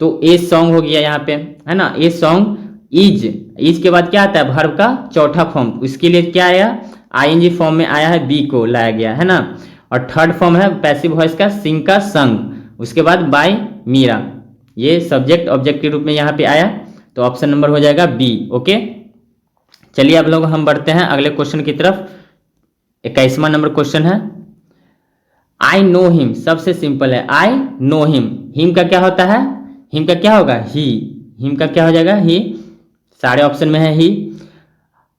तो ए सॉन्ग हो गया यहाँ पे, है ना। ए सॉन्ग इज, इज के बाद क्या आता है, वर्ब का चौथा फॉर्म, उसके लिए क्या आया, आईएनजी फॉर्म में आया है, बी को लाया गया, है ना। और थर्ड फॉर्म है पैसिव वॉइस का, सिंग का संग, उसके बाद बाय मीरा, ये सब्जेक्ट ऑब्जेक्ट के रूप में यहाँ पे आया। तो ऑप्शन नंबर हो जाएगा बी। ओके, चलिए अब लोग हम बढ़ते हैं अगले क्वेश्चन की तरफ। 21वां नंबर क्वेश्चन है, आई नो हिम। सबसे सिंपल है, आई नो हिम। हिम का क्या होता है, हिम का क्या होगा, ही। हिम का क्या हो जाएगा, ही। सारे ऑप्शन में है ही।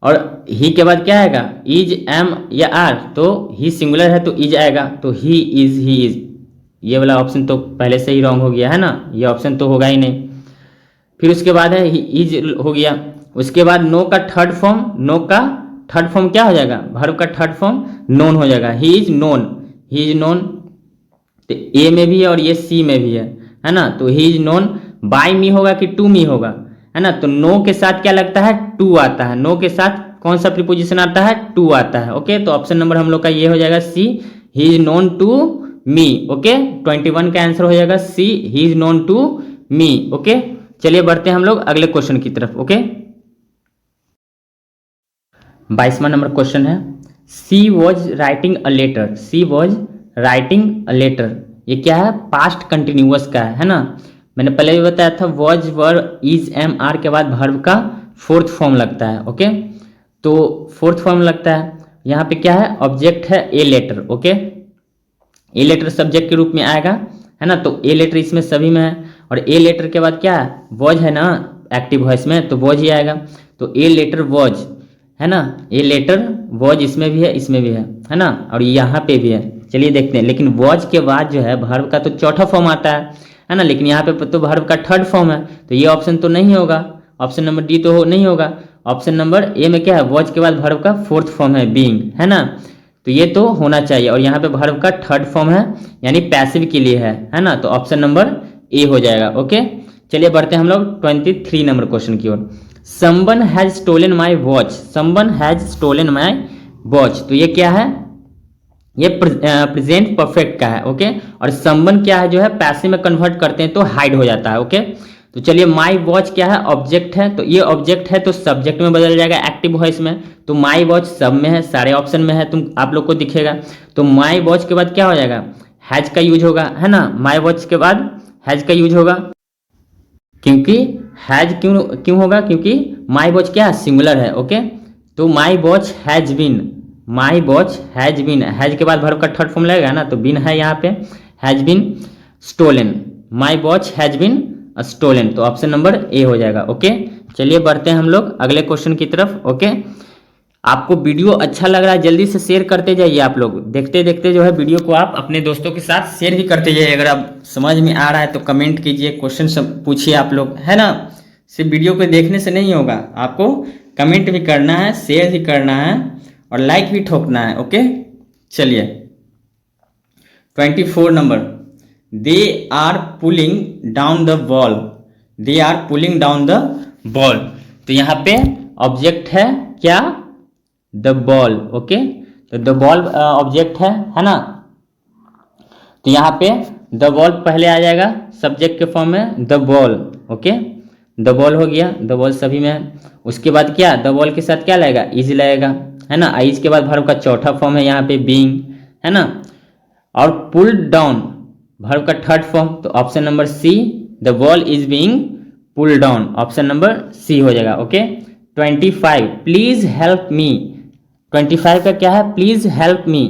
और ही के बाद क्या आएगा, इज एम या आर, तो ही सिंगुलर है तो इज आएगा, तो ही इज, ही इज। ये वाला ऑप्शन तो पहले से ही रॉन्ग हो गया है ना, ये ऑप्शन तो होगा ही नहीं। फिर उसके बाद है इज हो गया। उसके बाद नो का थर्ड फॉर्म, नो का थर्ड फॉर्म क्या हो जाएगा, वर्ब का थर्ड फॉर्म नोन हो जाएगा, ही is known, he is known. तो ए में भी है और ये सी में भी है ना। तो ही इज नोन बाय मी होगा कि टू मी होगा, है ना। तो नो के साथ क्या लगता है, टू आता है, नो के साथ कौन सा प्रीपोजिशन आता है, टू आता है। ओके, तो ऑप्शन नंबर हम लोग का ये हो जाएगा C, he is known to me. Okay, 21 का आंसर हो जाएगा C, he is known to me. Okay, चलिए बढ़ते हैं हम लोग अगले क्वेश्चन की तरफ। ओके, 22वां नंबर क्वेश्चन है, she was writing a letter, she was writing a letter. ये क्या है, पास्ट कंटिन्यूअस का है ना। मैंने पहले भी बताया था was were is am are के बाद वर्ब का फोर्थ फॉर्म लगता है। ओके, तो फोर्थ फॉर्म लगता है। यहाँ पे क्या है, ऑब्जेक्ट है a letter. Okay, a letter subject के रूप में आएगा, है ना। तो ए लेटर इसमें सभी में है, और ए लेटर के बाद क्या है, वॉज है ना एक्टिव वॉइस में, तो वॉज ही आएगा। तो ए लेटर वॉज, है ना, ए लेटर वॉज इसमें भी है है ना, और यहाँ पे भी है। चलिए देखते हैं, लेकिन वॉज के बाद जो है वर्ब का तो चौथा फॉर्म आता है ना, लेकिन यहाँ पे तो वर्ब का थर्ड फॉर्म है, तो ये ऑप्शन तो नहीं होगा, ऑप्शन नंबर डी तो नहीं होगा। ऑप्शन नंबर ए में क्या है, वॉज के बाद वर्ब का फोर्थ फॉर्म है बीइंग, है ना। तो ये तो होना चाहिए, और यहाँ पे वर्ब का थर्ड फॉर्म है, यानी पैसिव के लिए है ना। तो ऑप्शन नंबर ए हो जाएगा। ओके, चलिए बढ़ते हैं हम लोग 23 नंबर क्वेश्चन की ओर। Someone has stolen my watch, someone has stolen my watch. तो ये क्या है, ये प्रेजेंट परफेक्ट का है। ओके, और समवन क्या है जो है पैसिव में कन्वर्ट करते हैं तो हाइड हो जाता है। ओके, तो चलिए माई वॉच क्या है, ऑब्जेक्ट है, तो ये ऑब्जेक्ट है तो सब्जेक्ट में बदल जाएगा एक्टिव वॉइस में। तो माई वॉच सब में है, सारे ऑप्शन में है, तुम आप लोग को दिखेगा। तो माई वॉच के बाद क्या हो जाएगा, हैज का यूज होगा, है ना। माई वॉच के बाद हैज का यूज होगा, क्योंकि हैज क्यों होगा, क्योंकि माई वॉच क्या है, सिंगुलर है। ओके, तो my watch has been, my watch has been, has के बाद वर्ब का थर्ड फॉर्म लगेगा ना, तो बीन है यहाँ पे, has been stolen, my watch has been stolen. तो ऑप्शन नंबर ए हो जाएगा। ओके, चलिए बढ़ते हैं हम लोग अगले क्वेश्चन की तरफ। ओके, आपको वीडियो अच्छा लग रहा है जल्दी से शेयर करते जाइए, आप लोग देखते देखते जो है वीडियो को आप अपने दोस्तों के साथ शेयर भी करते जाइए। अगर आप समझ में आ रहा है तो कमेंट कीजिए, क्वेश्चन सब पूछिए आप लोग, है ना। सिर्फ वीडियो को देखने से नहीं होगा, आपको कमेंट भी करना है, शेयर भी करना है, और लाइक भी ठोकना है। ओके, चलिए 24 number, they are pulling down the ball, they are pulling down the ball. तो यहाँ पे ऑब्जेक्ट है क्या, द बॉल। ओके, तो द बॉल ऑब्जेक्ट है ना। तो यहाँ पे द बॉल पहले आ जाएगा सब्जेक्ट के फॉर्म में, the ball. Okay, the ball हो गया, द बॉल सभी में है। उसके बाद क्या, द बॉल के साथ क्या लगेगा, इज लगेगा, है ना। इज के बाद वर्ब का चौथा फॉर्म है यहाँ पे बीइंग, है ना। और पुल्ड डाउन वर्ब का थर्ड फॉर्म, तो option number C, the ball is being pulled down, option number C हो जाएगा। Okay, 25, please help me. 25 का क्या है, प्लीज हेल्प मी,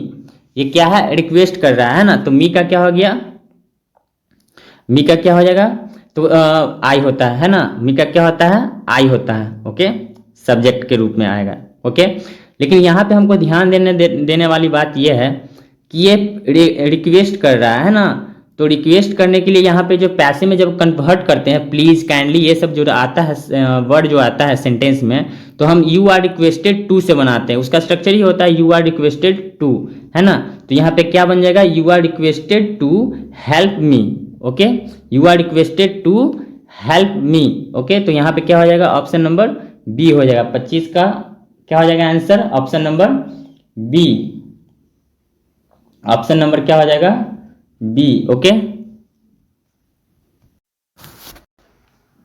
ये क्या है, रिक्वेस्ट कर रहा है ना। तो मी का क्या हो गया, मी का क्या हो जाएगा, तो आई होता है ना। मी का क्या होता है, आई होता है। ओके, सब्जेक्ट के रूप में आएगा। ओके, लेकिन यहाँ पे हमको ध्यान देने वाली बात यह है कि ये रिक्वेस्ट कर रहा है ना। तो रिक्वेस्ट करने के लिए यहाँ पे जो पैसिव में जब कन्वर्ट करते हैं, प्लीज, काइंडली, ये सब जो आता है वर्ड जो आता है सेंटेंस में, तो हम यू आर रिक्वेस्टेड टू से बनाते हैं। उसका स्ट्रक्चर ही होता है यू आर रिक्वेस्टेड टू, है ना। तो यहाँ पे क्या बन जाएगा, you are requested to help me. Okay, you are requested to help me. Okay, तो यहाँ पे क्या हो जाएगा, ऑप्शन नंबर बी हो जाएगा। 25 का क्या हो जाएगा answer, option number B, option number क्या हो जाएगा, बी। ओके,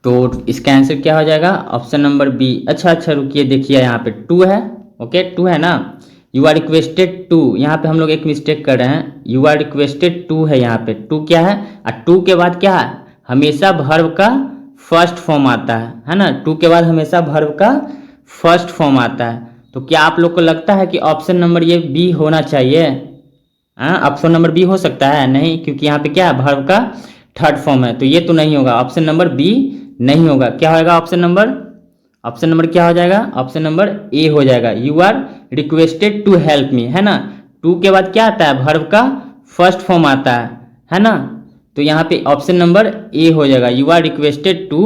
तो इसका आंसर क्या हो जाएगा, ऑप्शन नंबर बी। अच्छा रुकिए, देखिए यहाँ पे टू है। ओके, टू है ना, यू आर रिक्वेस्टेड टू, यहाँ पे हम लोग एक मिस्टेक कर रहे हैं, यू आर रिक्वेस्टेड टू है यहाँ पे, टू क्या है, और टू के बाद क्या है, हमेशा वर्ब का फर्स्ट फॉर्म आता है ना। टू के बाद हमेशा वर्ब का फर्स्ट फॉर्म आता है। तो क्या आप लोग को लगता है कि ऑप्शन नंबर ये बी होना चाहिए, ऑप्शन नंबर बी हो सकता है, नहीं, क्योंकि यहाँ पे क्या है, वर्ब का थर्ड फॉर्म है, तो ये तो नहीं होगा, ऑप्शन नंबर बी नहीं होगा। क्या होगा ऑप्शन नंबर क्या हो जाएगा, ऑप्शन नंबर ए हो जाएगा, you are requested to help me, है ना। टू के बाद क्या आता है, वर्ब का फर्स्ट फॉर्म आता है ना। तो यहाँ पे ऑप्शन नंबर ए हो जाएगा, you are requested to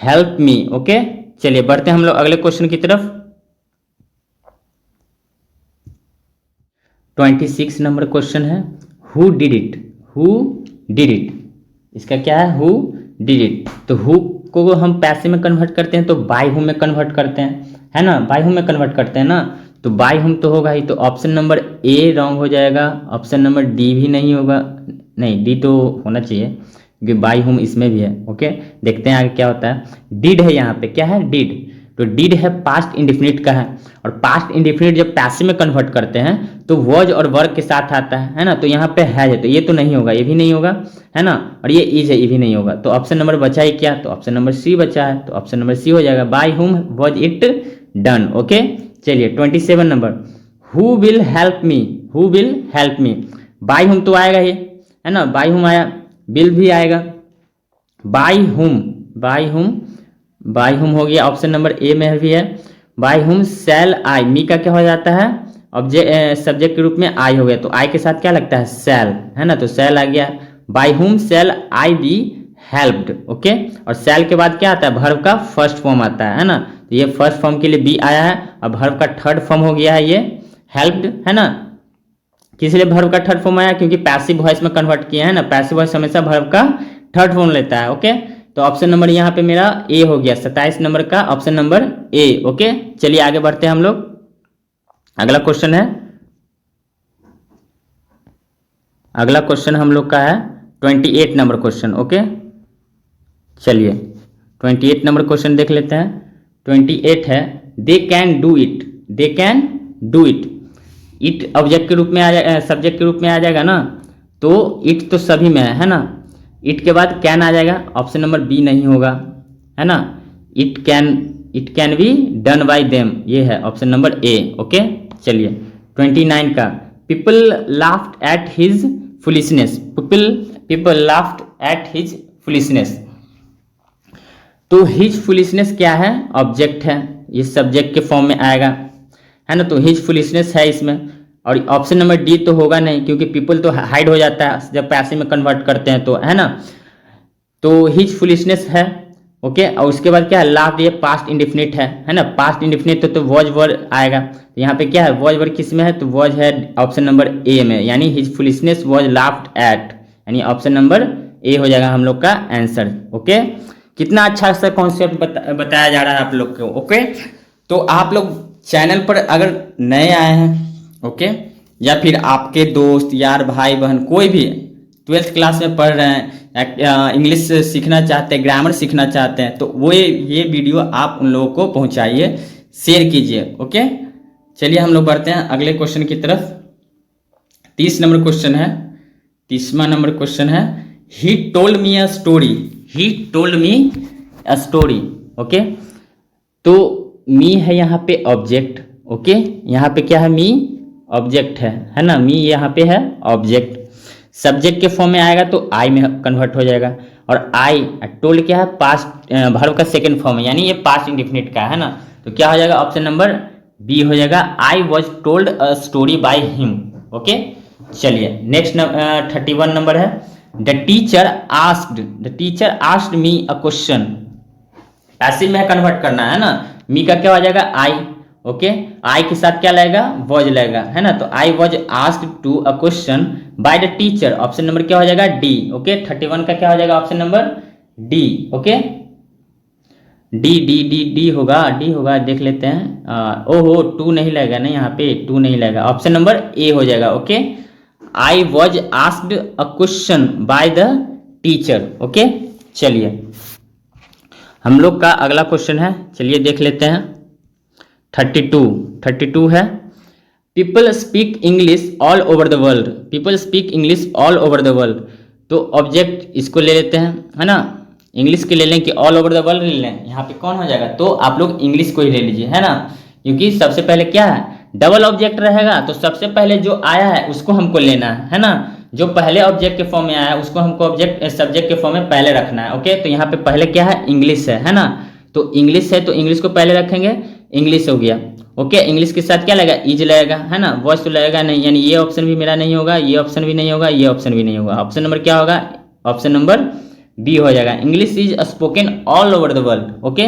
help me. Okay, चलिए बढ़ते हैं हम लोग अगले क्वेश्चन की तरफ। 26 नंबर क्वेश्चन है, who did it, who did it. इसका क्या है, हु डिड इट। तो हु को हम पैसे में कन्वर्ट करते हैं तो बाय हुम में कन्वर्ट करते हैं, है ना, बाय हुम में कन्वर्ट करते हैं ना। तो बाय हुम तो होगा ही, तो ऑप्शन नंबर ए रॉन्ग हो जाएगा, ऑप्शन नंबर डी भी नहीं होगा, नहीं डी तो होना चाहिए क्योंकि बाय हुम इसमें भी है। ओके, देखते हैं आगे क्या होता है। डिड है यहाँ पे, क्या है, डिड। तो डिड है पास्ट इंडिफिनिट का है, और पास्ट इंडिफिनिट जब पैसिव में कन्वर्ट करते हैं तो वॉज और वर्क के साथ आता है ना। तो यहाँ पे है, तो ये तो नहीं होगा, ये भी नहीं होगा, है ना, और ये इज है, ये भी नहीं होगा। तो ऑप्शन नंबर बचा ही क्या, तो ऑप्शन नंबर सी बचा है, तो ऑप्शन नंबर सी हो जाएगा, by whom was it done. Okay, चलिए 27 number, who will help me, who will help me. By whom तो आएगा ही, है ना, बाय हुम आया, विल भी आएगा, by whom, by whom, by whom हो गया, ऑप्शन नंबर ए में भी है। बाय हुम सेल आई, मी का क्या हो जाता है, ऑब्जेक्ट सब्जेक्ट के रूप में आई हो गया, तो आई के साथ क्या लगता है, सेल, है ना, तो सेल आ गया। By whom shall I be helped. Okay, और सेल के बाद क्या आता है, वर्ब का फर्स्ट फॉर्म आता है ना। तो ये फर्स्ट फॉर्म के लिए बी आया है, अब वर्ब का थर्ड फॉर्म हो गया है ये हेल्प्ड, है ना। किस लिए वर्ब का थर्ड फॉर्म आया, क्योंकि पैसिव वॉइस में कन्वर्ट किया है ना, पैसिव वॉइस हमेशा वर्ब का थर्ड फॉर्म लेता है। ओके, तो ऑप्शन नंबर यहाँ पे मेरा ए हो गया, 27 नंबर का ऑप्शन नंबर ए। ओके, चलिए आगे बढ़ते हैं हम लोग। अगला क्वेश्चन है, अगला क्वेश्चन हम लोग का है 28 नंबर क्वेश्चन। ओके, चलिए 28 नंबर क्वेश्चन देख लेते हैं। 28 है, they can do it, they can do it. It object के रूप में आ जाएगा, सब्जेक्ट के रूप में आ जाएगा ना, तो इट तो सभी में है ना। इट के बाद कैन आ जाएगा, ऑप्शन नंबर बी नहीं होगा, है ना। It can be done by them, ये है ऑप्शन नंबर ए। ओके, चलिए 29 का, people laughed at his foolishness, people laughed at his foolishness. तो हिज फुलिशनेस क्या है, ऑब्जेक्ट है, ये सब्जेक्ट के फॉर्म में आएगा, है ना। तो हिज फुलिशनेस है इसमें, और ऑप्शन नंबर डी तो होगा नहीं क्योंकि पीपल तो हाइड हो जाता है जब पैसिव में कन्वर्ट करते हैं, तो है ना। तो हिज फुलिशनेस है। ओके, और उसके बाद क्या है, लाफ्ड, ये पास्ट इंडिफिनिट है ना, पास्ट इंडिफिनिट तो वॉज वर्ड आएगा। तो यहाँ पे क्या है, वॉज वर्ड किस में है, तो वॉज है ऑप्शन नंबर ए में, यानी his foolishness was laughed eight, यानी ऑप्शन नंबर ए हो जाएगा हम लोग का आंसर। ओके, कितना अच्छा सा कॉन्सेप्ट बताया जा रहा है आप लोग को। ओके, तो आप लोग चैनल पर अगर नए आए हैं, ओके, या फिर आपके दोस्त यार भाई बहन कोई भी 12th क्लास में पढ़ रहे हैं, इंग्लिश सीखना चाहते हैं, ग्रामर सीखना चाहते हैं, तो वो ये वीडियो आप उन लोगों को पहुंचाइए, शेयर कीजिए। ओके, चलिए हम लोग बढ़ते हैं अगले क्वेश्चन की तरफ। 30 नंबर क्वेश्चन है, 30वां नंबर क्वेश्चन है, he told me a story, he told me a story. Okay, तो मी है यहाँ पे ऑब्जेक्ट। ओके, यहाँ पे क्या है, मी ऑब्जेक्ट है ना, मी यहाँ पे है ऑब्जेक्ट, सब्जेक्ट के फॉर्म में आएगा तो आई में कन्वर्ट हो जाएगा, और आई टोल्ड क्या है, पास्ट वर्ब का सेकंड फॉर्म है, यानी ये पास्ट इंडिफिनिट का है ना। तो क्या हो जाएगा, ऑप्शन नंबर बी हो जाएगा, I was told a story by him. Okay, चलिए नेक्स्ट 31 नंबर है, the teacher asked me a question. Passive में कन्वर्ट करना है ना, मी का क्या हो जाएगा, आई। ओके, आई के साथ क्या लगेगा, वॉज लगेगा, है ना। तो I was asked to a question by the teacher, option number क्या हो जाएगा, डी। ओके, 31 का क्या हो जाएगा, option number D. Okay, D D D D होगा, डी होगा, देख लेते हैं। ओहो, टू नहीं लगेगा ना, यहाँ पे टू नहीं लगेगा, ऑप्शन नंबर ए हो जाएगा। Okay, I was asked a question by the teacher. Okay, चलिए हम लोग का अगला क्वेश्चन है, चलिए देख लेते हैं। 32 है, people speak English all over the world, people speak English all over the world. तो ऑब्जेक्ट इसको ले लेते हैं, है ना, इंग्लिश के ले लें कि ऑल ओवर द वर्ल्ड ले लें, यहाँ पे कौन हो जाएगा, तो आप लोग इंग्लिश को ही ले लीजिए, है ना, क्योंकि सबसे पहले क्या है, डबल ऑब्जेक्ट रहेगा, तो सबसे पहले जो आया है उसको हमको लेना है ना। जो पहले ऑब्जेक्ट के फॉर्म में आया है उसको हमको ऑब्जेक्ट सब्जेक्ट के फॉर्म में पहले रखना है। ओके, तो यहाँ पे पहले क्या है, इंग्लिश है ना, तो इंग्लिश है तो इंग्लिश को पहले रखेंगे, इंग्लिश हो गया। ओके, इंग्लिश के साथ क्या लगेगा, इज लगेगा, है ना, वॉज तो लगेगा नहीं, यानी ये ऑप्शन भी मेरा नहीं होगा, ये ऑप्शन भी नहीं होगा, ये ऑप्शन भी नहीं होगा। ऑप्शन नंबर क्या होगा, ऑप्शन नंबर बी हो जाएगा। English is spoken all over the world. Okay,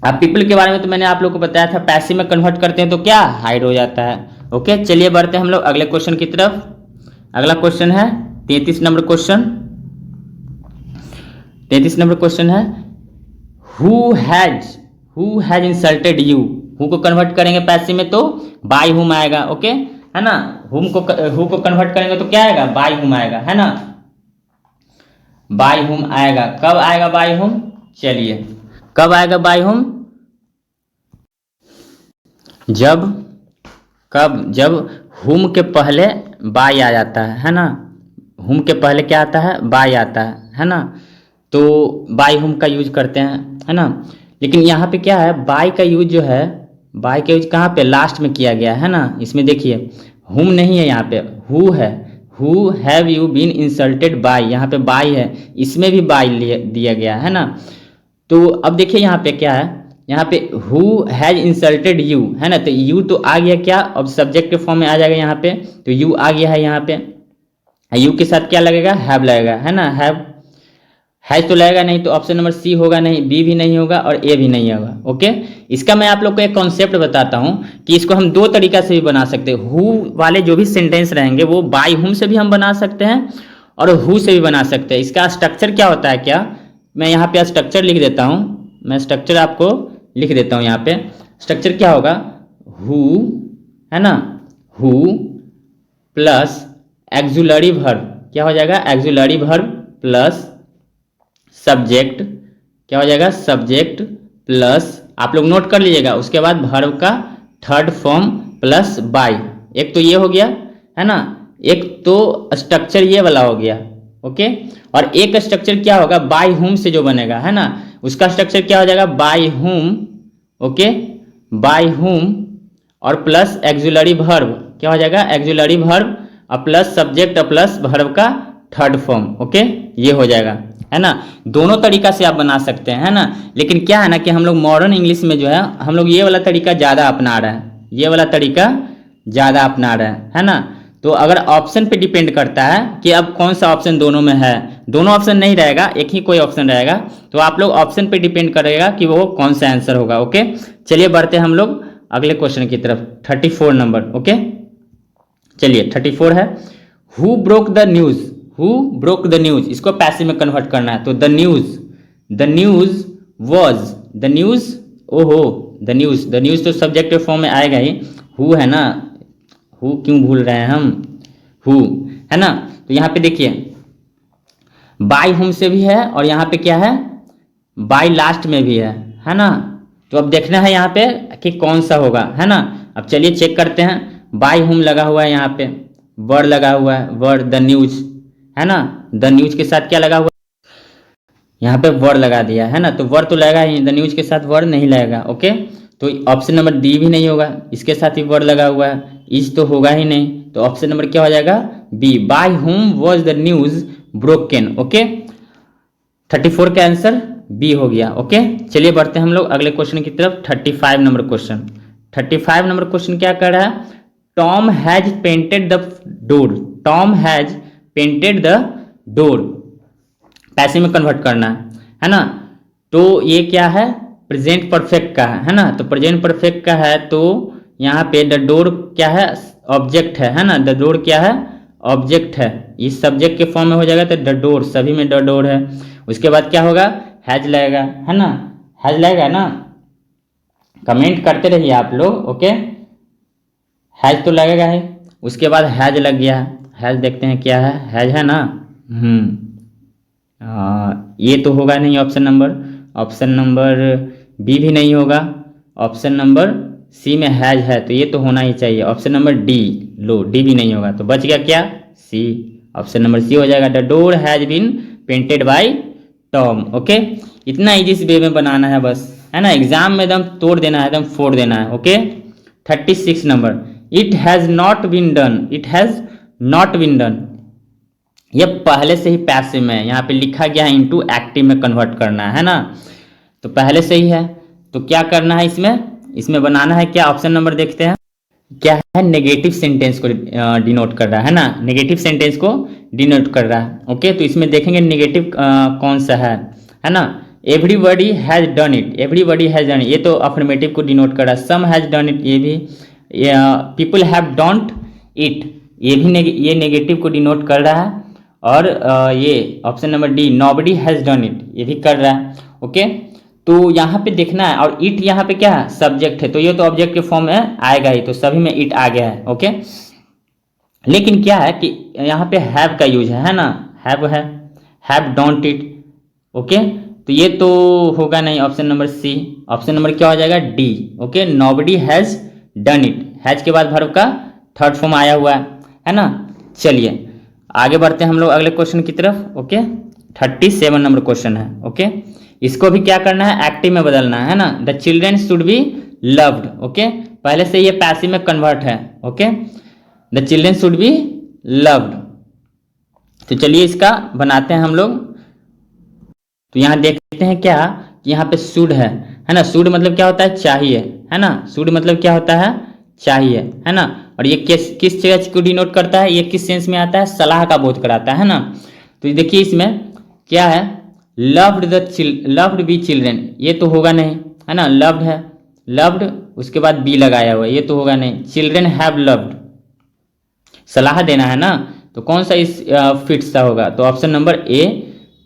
अब पीपल के बारे में तो मैंने आप लोग को बताया था, पैसिव में कन्वर्ट करते हैं तो क्या हाइड हो जाता है। ओके, चलिए बढ़ते हैं हम लोग अगले क्वेश्चन की तरफ। अगला क्वेश्चन है 33 नंबर क्वेश्चन। 33 नंबर क्वेश्चन है who has insulted you. Who को कन्वर्ट करेंगे पैसिव में तो बाय हुम आएगा। ओके, है ना, हु को कन्वर्ट करेंगे तो क्या आएगा, बाय हुम आएगा, है ना, बाय हुम आएगा। कब आएगा बाय हुम, चलिए कब आएगा बाय हुम, जब हुम के पहले बाय आ जाता है ना, हुम के पहले क्या आता है, बाय आता है ना, तो बाय हुम का यूज करते हैं, है ना। लेकिन यहाँ पे क्या है, बाय का यूज जो है, बाय का यूज कहाँ पे, लास्ट में किया गया है ना। इसमें देखिए हुम नहीं है, यहाँ पे हु है, who have you been insulted by, यहाँ पे बाय है, इसमें भी बाय दिया गया है ना। तो अब देखिए यहाँ पे क्या है, यहाँ पे हु हैज इंसल्टेड यू, है ना, तो यू तो आ गया क्या, अब सब्जेक्ट के फॉर्म में आ जाएगा यहाँ पे, तो यू आ गया है यहाँ पे, यू के साथ क्या लगेगा, हैव लगेगा, है ना, हैज तो लगेगा नहीं, तो ऑप्शन नंबर सी होगा नहीं, बी भी नहीं होगा और ए भी नहीं होगा। ओके, इसका मैं आप लोग को एक कॉन्सेप्ट बताता हूँ कि इसको हम दो तरीका से भी बना सकते हैं। हु वाले जो भी सेंटेंस रहेंगे वो बाय हुम से भी हम बना सकते हैं और हु से भी बना सकते हैं। इसका स्ट्रक्चर क्या होता है, क्या मैं यहाँ पे स्ट्रक्चर लिख देता हूँ, मैं स्ट्रक्चर आपको लिख देता हूँ। यहाँ पे स्ट्रक्चर क्या होगा, हु, है ना, हु प्लस एक्जुलरी वर्ब, क्या हो जाएगा, एक्जुलरी वर्ब प्लस सब्जेक्ट, क्या हो जाएगा, सब्जेक्ट प्लस, आप लोग नोट कर लीजिएगा, उसके बाद वर्ब का थर्ड फॉर्म प्लस बाय। एक तो ये हो गया, है ना, एक तो स्ट्रक्चर ये वाला हो गया। ओके, और एक स्ट्रक्चर क्या होगा, बाय हुम से जो बनेगा, है ना, उसका स्ट्रक्चर क्या हो जाएगा, बाय हुम। ओके, बाय हुम और प्लस एक्जुलरी वर्ब, क्या हो जाएगा, एक्जुलरी वर्ब और प्लस सब्जेक्ट और प्लस वर्ब का थर्ड फॉर्म। ओके, ये हो जाएगा, है ना। दोनों तरीका से आप बना सकते हैं, है ना। लेकिन क्या है ना कि हम लोग मॉडर्न इंग्लिश में जो है हम लोग ये वाला तरीका ज़्यादा अपना रहे हैं, ये वाला तरीका ज़्यादा अपना रहे हैं, है ना। तो अगर ऑप्शन पे डिपेंड करता है कि अब कौन सा ऑप्शन दोनों में है, दोनों ऑप्शन नहीं रहेगा, एक ही कोई ऑप्शन रहेगा, तो आप लोग ऑप्शन पे डिपेंड करेगा कि वो कौन सा आंसर होगा। ओके, चलिए बढ़ते हैं हम लोग अगले क्वेश्चन की तरफ, 34 नंबर। ओके, चलिए 34 है who broke the news, who broke the news, इसको पैसिव में कन्वर्ट करना है, तो the news was, the news, ओहो द न्यूज तो सब्जेक्ट के फॉर्म में आएगा ही, हु है ना, हु क्यों भूल रहे हैं हम, हु, है ना। तो यहाँ पे देखिए बाय हुम से भी है और यहाँ पे क्या है, बाय लास्ट में भी है ना। तो अब देखना है यहाँ पे कि कौन सा होगा, है ना। अब चलिए चेक करते हैं, बाय हुम लगा हुआ है, यहाँ पे वर्ड लगा हुआ है, वर्ड द न्यूज, है ना, द न्यूज के साथ क्या लगा हुआ, यहाँ पे वर्ड लगा दिया, है ना, तो वर्ड तो लगेगा ही, द न्यूज के साथ वर्ड नहीं लगेगा। ओके, तो ऑप्शन नंबर डी भी नहीं होगा, इसके साथ ही वर्ड लगा हुआ है, इज तो होगा ही नहीं, तो ऑप्शन नंबर क्या हो जाएगा, B, by whom was the news broken. Okay, 34 का आंसर बी हो गया। ओके, चलिए बढ़ते हैं हम लोग अगले क्वेश्चन की तरफ, 35 नंबर क्वेश्चन। 35 नंबर क्वेश्चन क्या कर रहा है, Tom has painted the door, Tom has painted the door, passive में कन्वर्ट करना है ना। तो ये क्या है, प्रेजेंट परफेक्ट का है ना, तो प्रेजेंट परफेक्ट का है, तो यहाँ पे द डोर क्या है, ऑब्जेक्ट है ना, द डोर क्या है, ऑब्जेक्ट है, इस सब्जेक्ट के फॉर्म में हो जाएगा, तो द डोर, सभी में द डोर है। उसके बाद क्या होगा, हैज लगेगा, है ना, हैज लगेगा ना, कमेंट करते रहिए आप लोग। ओके, हैज तो लगेगा है, उसके बाद हैज लग गया, हैज देखते हैं क्या है ना, ये तो होगा नहीं, ऑप्शन नंबर बी भी नहीं होगा, ऑप्शन नंबर सी में हैज है, तो ये तो होना ही चाहिए, ऑप्शन नंबर डी, लो डी भी नहीं होगा, तो बच गया क्या, सी, ऑप्शन नंबर सी हो जाएगा, the door has been painted by Tom. Okay, इतना इजी से वे में बनाना है बस, है ना, एग्जाम में एकदम तोड़ देना है, एकदम फोड़ देना है। Okay, 36 number, it has not been done, it has not been done, ये पहले से ही पैसिव में यहाँ पे लिखा गया है, इनटू एक्टिव में कन्वर्ट करना है ना, तो पहले से ही है, तो क्या करना है इसमें, इसमें बनाना है क्या, ऑप्शन नंबर देखते हैं क्या है, नेगेटिव सेंटेंस को डिनोट कर रहा है ना, नेगेटिव सेंटेंस को डिनोट कर रहा है। ओके, तो इसमें देखेंगे नेगेटिव कौन सा है ना। Everybody has done it, everybody has done it, ये तो अफर्मेटिव को डिनोट कर रहा है। सम हैज डन इट, ये भी। पीपल हैव डोंट इट, ये भी ये नेगेटिव को डिनोट कर रहा है। और ये option number D, nobody has done it, ये भी कर रहा है। ओके, तो यहाँ पे देखना है। और इट यहाँ पे क्या है, सब्जेक्ट है, तो ये तो ऑब्जेक्ट के फॉर्म में आएगा ही, तो सभी में इट आ गया है। ओके, लेकिन क्या है कि यहाँ पे हैव का यूज है ना, हैव डोंट इट। ओके, तो ये तो होगा नहीं, option number C. Option number क्या हो जाएगा, D. Okay, nobody has done it, has के बाद वर्ब का थर्ड फॉर्म आया हुआ है ना। चलिए आगे बढ़ते हैं हम लोग अगले क्वेश्चन की तरफ। ओके, 37 नंबर क्वेश्चन है। ओके, इसको भी क्या करना है, एक्टिव में बदलना है ना। The children should be loved. Okay, पहले से ये पैसिव में कन्वर्ट है। Okay, the children should be loved. तो चलिए इसका बनाते हैं हम लोग। तो यहां देखते हैं क्या कि यहाँ पे शुड है ना। शुड मतलब क्या होता है, चाहिए, है ना। शुड मतलब क्या होता है, चाहिए, है ना। और ये किस चीज को डिनोट करता है, ये किस सेंस में आता है, सलाह का बोध कराता है ना। तो देखिए इसमें क्या है, लव्ड बी चिल्ड्रेन, ये तो होगा नहीं, है ना। लव्ड है, लव्ड उसके बाद बी लगाया हुआ है, ये तो होगा नहीं। चिल्ड्रेन हैव लव्ड, सलाह देना है ना, तो कौन सा इस फिट सा होगा, तो option number A,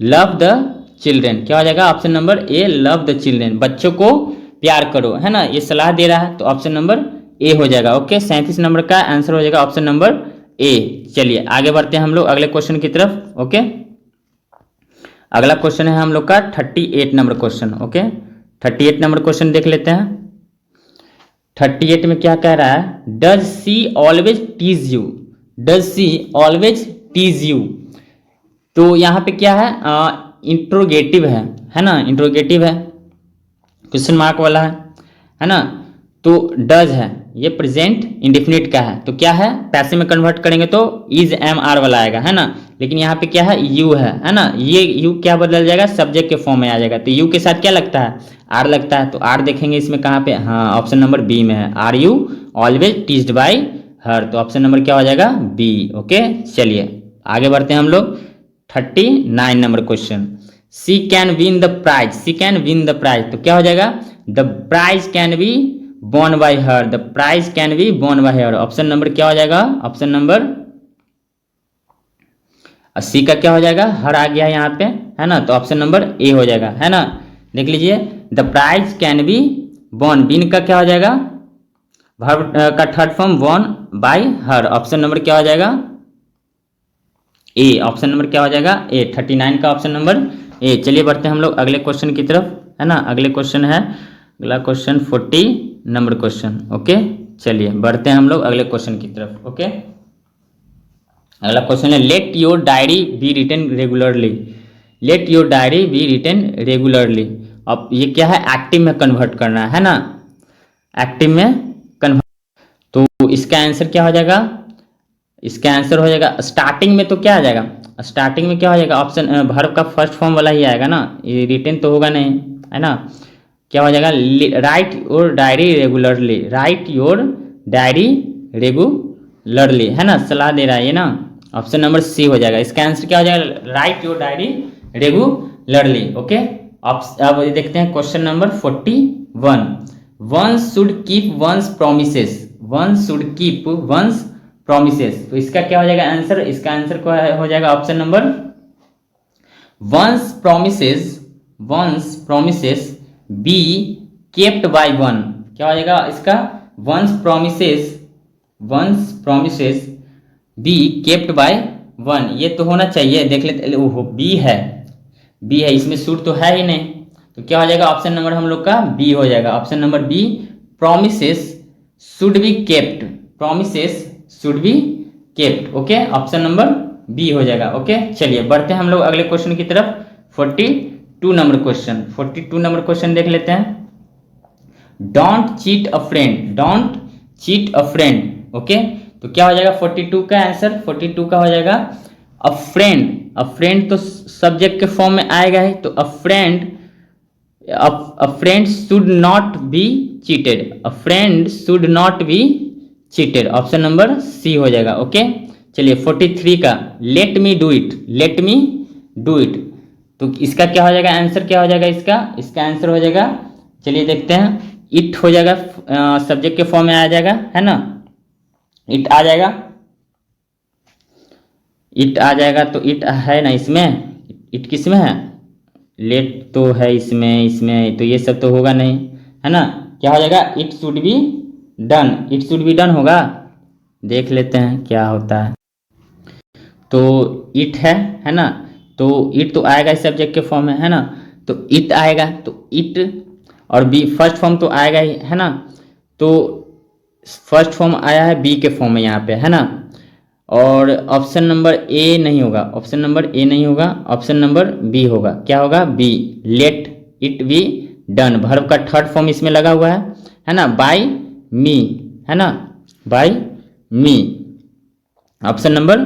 love the children. क्या हो जाएगा, option number A, love the children, बच्चों को प्यार करो, है ना, ये सलाह दे रहा है, तो ऑप्शन नंबर ए हो जाएगा। ओके, 37 नंबर का आंसर हो जाएगा ऑप्शन नंबर ए। चलिए आगे बढ़ते हैं हम लोग अगले क्वेश्चन की तरफ। ओके, अगला क्वेश्चन है हम लोग का 38 number question. Okay, 38 number question देख लेते हैं। 38 में क्या कह रहा है, does she always tease you, does she always tease you. तो यहाँ पे क्या है, इंट्रोगेटिव है ना, इंट्रोगेटिव है, क्वेश्चन मार्क वाला है ना। तो डज है, ये प्रेजेंट इंडेफिनिट का है, तो क्या है, पैसिव में कन्वर्ट करेंगे तो इज एम आर वाला आएगा, है ना। लेकिन यहाँ पे क्या है, यू है ना, ये यू क्या बदल जाएगा, सब्जेक्ट के फॉर्म में आ जाएगा। तो यू के साथ क्या लगता है, आर लगता है, तो आर देखेंगे इसमें कहाँ पे, हाँ ऑप्शन नंबर बी में है, are you always teased by her, तो ऑप्शन नंबर क्या हो जाएगा, बी। ओके, चलिए आगे बढ़ते हैं हम लोग 39 number question. She can win the prize, she can win the prize, तो क्या हो जाएगा, the prize can be born by her, the prize can be born by her। Option number क्या हो जाएगा, ऑप्शन नंबर सी का क्या हो जाएगा, हर आ गया यहाँ पे, है ना, तो ऑप्शन नंबर ए हो जाएगा, है ना। देख लीजिए, the prize can be born, been का क्या हो जाएगा, वर्ब का third form born by her, option number क्या हो जाएगा, ए। ऑप्शन नंबर क्या हो जाएगा, ए। 39 का ऑप्शन नंबर ए। चलिए बढ़ते हैं हम लोग अगले क्वेश्चन की तरफ, है ना। अगले क्वेश्चन है, अगला क्वेश्चन 40 नंबर क्वेश्चन। ओके, चलिए बढ़ते हैं हम लोग अगले क्वेश्चन की तरफ। ओके, अगला क्वेश्चन है, let your diary be written regularly, let your diary be written regularly. अब ये क्या है, एक्टिव में कन्वर्ट करना है ना, एक्टिव में कन्वर्ट, तो इसका आंसर क्या हो जाएगा, इसका आंसर हो जाएगा, स्टार्टिंग में तो क्या आ जाएगा, स्टार्टिंग में क्या हो जाएगा, ऑप्शन वर्ब का फर्स्ट फॉर्म वाला ही आएगा ना, ये रिटन तो होगा नहीं, है ना। क्या हो जाएगा, right your diary regularly, right your diary regularly, है ना, सलाह दे रहा है ये ना, ऑप्शन नंबर सी हो जाएगा। इसका आंसर क्या हो जाएगा, right your diary regularly. Okay, अब देखते हैं question number 41। One should keep once promises, one should keep once promises, तो इसका क्या हो जाएगा आंसर, इसका आंसर को हो जाएगा option number one's promises, one's promises be kept by one. क्या हो जाएगा इसका, one's promises, one's promises be kept by one, ये तो होना चाहिए, देख लेते, ओहो बी है, बी है, इसमें शुड तो है ही नहीं, तो क्या हो जाएगा ऑप्शन नंबर हम लोग का बी हो जाएगा, option number B, promises should be kept, promises should be kept. Okay, option number B हो जाएगा। ओके, चलिए बढ़ते हैं हम लोग अगले क्वेश्चन की तरफ, 42 नंबर क्वेश्चन। 42 नंबर क्वेश्चन देख लेते हैं। Don't cheat a friend, don't cheat a friend. Okay, तो क्या हो जाएगा 42 का आंसर, 42 का हो जाएगा अ फ्रेंड, अ फ्रेंड तो सब्जेक्ट के फॉर्म में आएगा ही, तो a friend, a friend should not be cheated, a friend should not be cheated, option number C हो जाएगा। ओके चलिए 43 का let me do it, let me do it, तो इसका क्या हो जाएगा, आंसर क्या हो जाएगा इसका, इसका आंसर हो जाएगा, चलिए देखते हैं, इट हो जाएगा, सब्जेक्ट के फॉर्म में आ जाएगा, है ना, इट आ जाएगा, इट आ जाएगा, तो इट है ना इसमें, इट किस में है, लेट तो है इसमें, इसमें तो ये सब तो होगा नहीं, है ना, क्या हो जाएगा, it should be done, it should be done होगा, देख लेते हैं क्या होता है। तो इट है ना, तो इट तो आएगा इस सब्जेक्ट के फॉर्म में, है ना, तो इट आएगा, तो इट और बी फर्स्ट फॉर्म तो आएगा ही, है ना, तो फर्स्ट फॉर्म आया है बी के फॉर्म में यहाँ पे, है ना, और ऑप्शन नंबर ए नहीं होगा, ऑप्शन नंबर ए नहीं होगा, ऑप्शन नंबर बी होगा, क्या होगा, B, let it be done, verb का थर्ड फॉर्म इसमें लगा हुआ है ना, बाय मी, है ना, by me, option number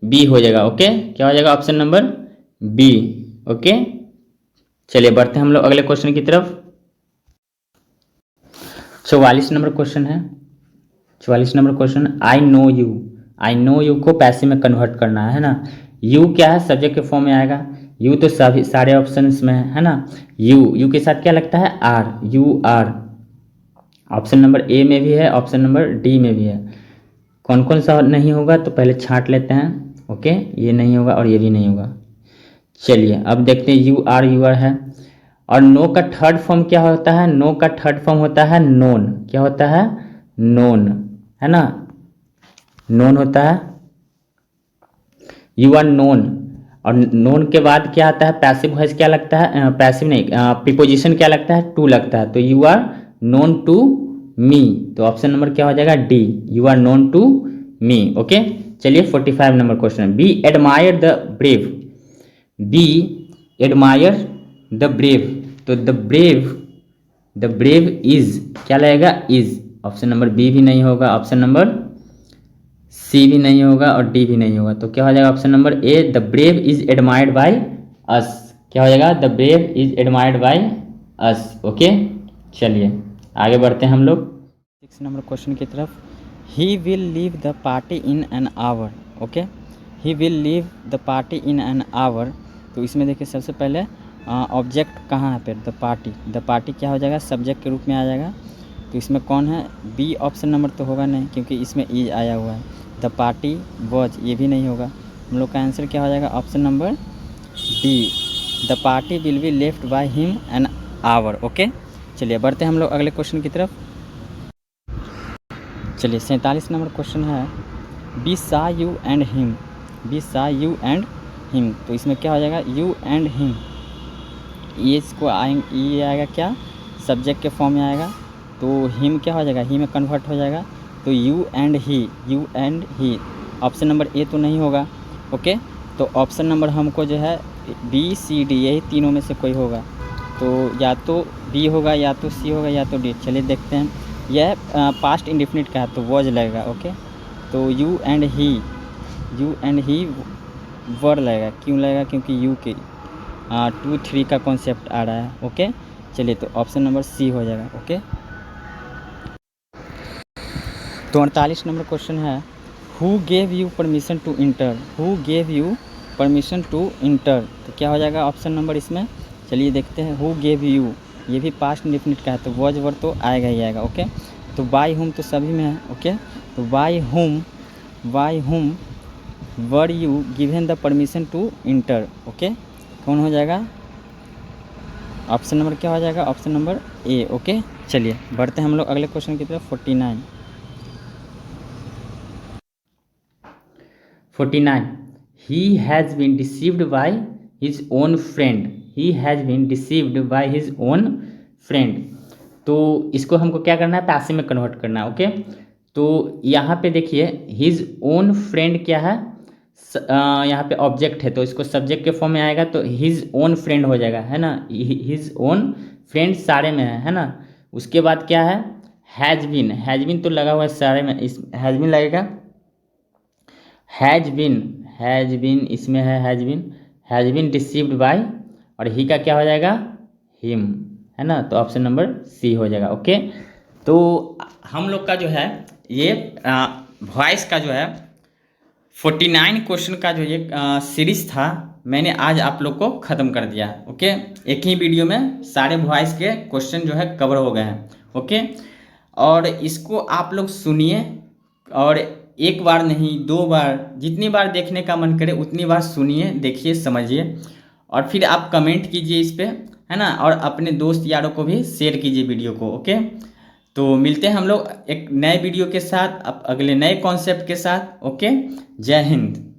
B हो जाएगा। ओके क्या हो जाएगा, ऑप्शन नंबर बी। ओके चलिए बढ़ते हैं हम लोग अगले क्वेश्चन की तरफ। 44 नंबर क्वेश्चन है, 44 number question, I know you, I know you को पैसिव में कन्वर्ट करना है ना, यू क्या है, सब्जेक्ट के फॉर्म में आएगा, यू तो सभी सारे ऑप्शंस में है ना, यू के साथ क्या लगता है, are, you are, option number A में भी है, ऑप्शन नंबर डी में भी है, कौन कौन सा नहीं होगा तो पहले छांट लेते हैं। ओके ये नहीं होगा और ये भी नहीं होगा। चलिए अब देखते हैं, यू आर है, और नो का थर्ड फॉर्म क्या होता है, नो का थर्ड फॉर्म होता है नोन, क्या होता है, नोन, है ना, नोन होता है, यू आर नोन, और नोन के बाद क्या आता है, पैसिव वॉइस क्या लगता है, पैसिव नहीं, प्रीपोजिशन क्या लगता है, टू लगता है, तो you are known to me, तो ऑप्शन नंबर क्या हो जाएगा, D, you are known to me. Okay चलिए 45 number question, be admire the brave, be admire the brave, तो द ब्रेव इज क्या लगेगा, इज, ऑप्शन नंबर बी भी नहीं होगा, ऑप्शन नंबर सी भी नहीं होगा और डी भी नहीं होगा, तो क्या हो जाएगा option number A, the brave is admired by us, क्या हो जाएगा, the brave is admired by us. Okay चलिए आगे बढ़ते हैं हम लोग 6 नंबर क्वेश्चन की तरफ, he will leave the party in an hour. Okay he will leave the party in an hour, तो इसमें देखिए सबसे पहले ऑब्जेक्ट कहाँ है, फिर द पार्टी क्या हो जाएगा, सब्जेक्ट के रूप में आ जाएगा, तो इसमें कौन है, बी ऑप्शन नंबर तो होगा नहीं क्योंकि इसमें इज आया हुआ है, द पार्टी वॉज ये भी नहीं होगा, हम लोग का आंसर क्या हो जाएगा, option number D, the party will be left by him an hour. Okay चलिए बढ़ते हैं हम लोग अगले क्वेश्चन की तरफ। चलिए 47 नंबर क्वेश्चन है, बी सा यू एंड हिम, बी सा यू एंड हिम, तो इसमें क्या हो जाएगा, यू एंड हिम, ये इसको ये आएगा क्या, सब्जेक्ट के फॉर्म में आएगा, तो हिम क्या हो जाएगा, ही में कन्वर्ट हो जाएगा, तो you and he, option number ए तो नहीं होगा। ओके तो ऑप्शन नंबर हमको जो है बी सी डी यही तीनों में से कोई होगा, तो या तो बी होगा या तो सी होगा या तो डी। चलिए देखते हैं, यह पास्ट इंडेफिनिट का है तो वॉज लगेगा। ओके तो यू एंड ही वर लगेगा, क्यों लगेगा, क्योंकि यू के 2 3 का कॉन्सेप्ट आ रहा है। ओके चलिए तो ऑप्शन नंबर सी हो जाएगा। ओके तो 48 नंबर क्वेश्चन है, who gave you permission to enter, who gave you permission to enter, तो क्या हो जाएगा ऑप्शन नंबर इसमें, चलिए देखते हैं, हु गेव यू ये भी पास्ट इंडेफिनिट का है तो वॉज वर तो आएगा ही आएगा। ओके तो बाय हुम तो सभी में है। ओके तो by whom were you given the permission to enter. Okay कौन हो जाएगा, ऑप्शन नंबर क्या हो जाएगा, ऑप्शन नंबर ए। ओके चलिए बढ़ते हैं हम लोग अगले क्वेश्चन की तरफ। 49 he has been deceived by his own friend, he has been deceived by his own friend, तो इसको हमको क्या करना है, पैसिव में कन्वर्ट करना है। ओके तो यहाँ पे देखिए हिज ओन फ्रेंड क्या है, यहाँ पे ऑब्जेक्ट है तो इसको सब्जेक्ट के फॉर्म में आएगा तो हिज ओन फ्रेंड हो जाएगा, है ना, हिज ओन फ्रेंड सारे में है ना। उसके बाद क्या है, हैज़ बीन तो लगा हुआ है सारे में, इस हैज़ बीन लगेगा, हैज़ बीन इसमें है, हैज़ बीन डिसीव्ड बाय, और ही का क्या हो जाएगा, हिम, है ना, तो ऑप्शन नंबर सी हो जाएगा। ओके तो हम लोग का जो है ये वॉइस का जो है 49 क्वेश्चन का जो ये सीरीज था, मैंने आज आप लोग को ख़त्म कर दिया। ओके, एक ही वीडियो में सारे वॉइस के क्वेश्चन जो है कवर हो गए हैं। ओके, और इसको आप लोग सुनिए, और एक बार नहीं 2 बार, जितनी बार देखने का मन करे उतनी बार सुनिए, देखिए, समझिए, और फिर आप कमेंट कीजिए इस पे, है ना, और अपने दोस्त यारों को भी शेयर कीजिए वीडियो को। ओके, तो मिलते हैं हम लोग एक नए वीडियो के साथ, अगले नए कॉन्सेप्ट के साथ। ओके, जय हिंद।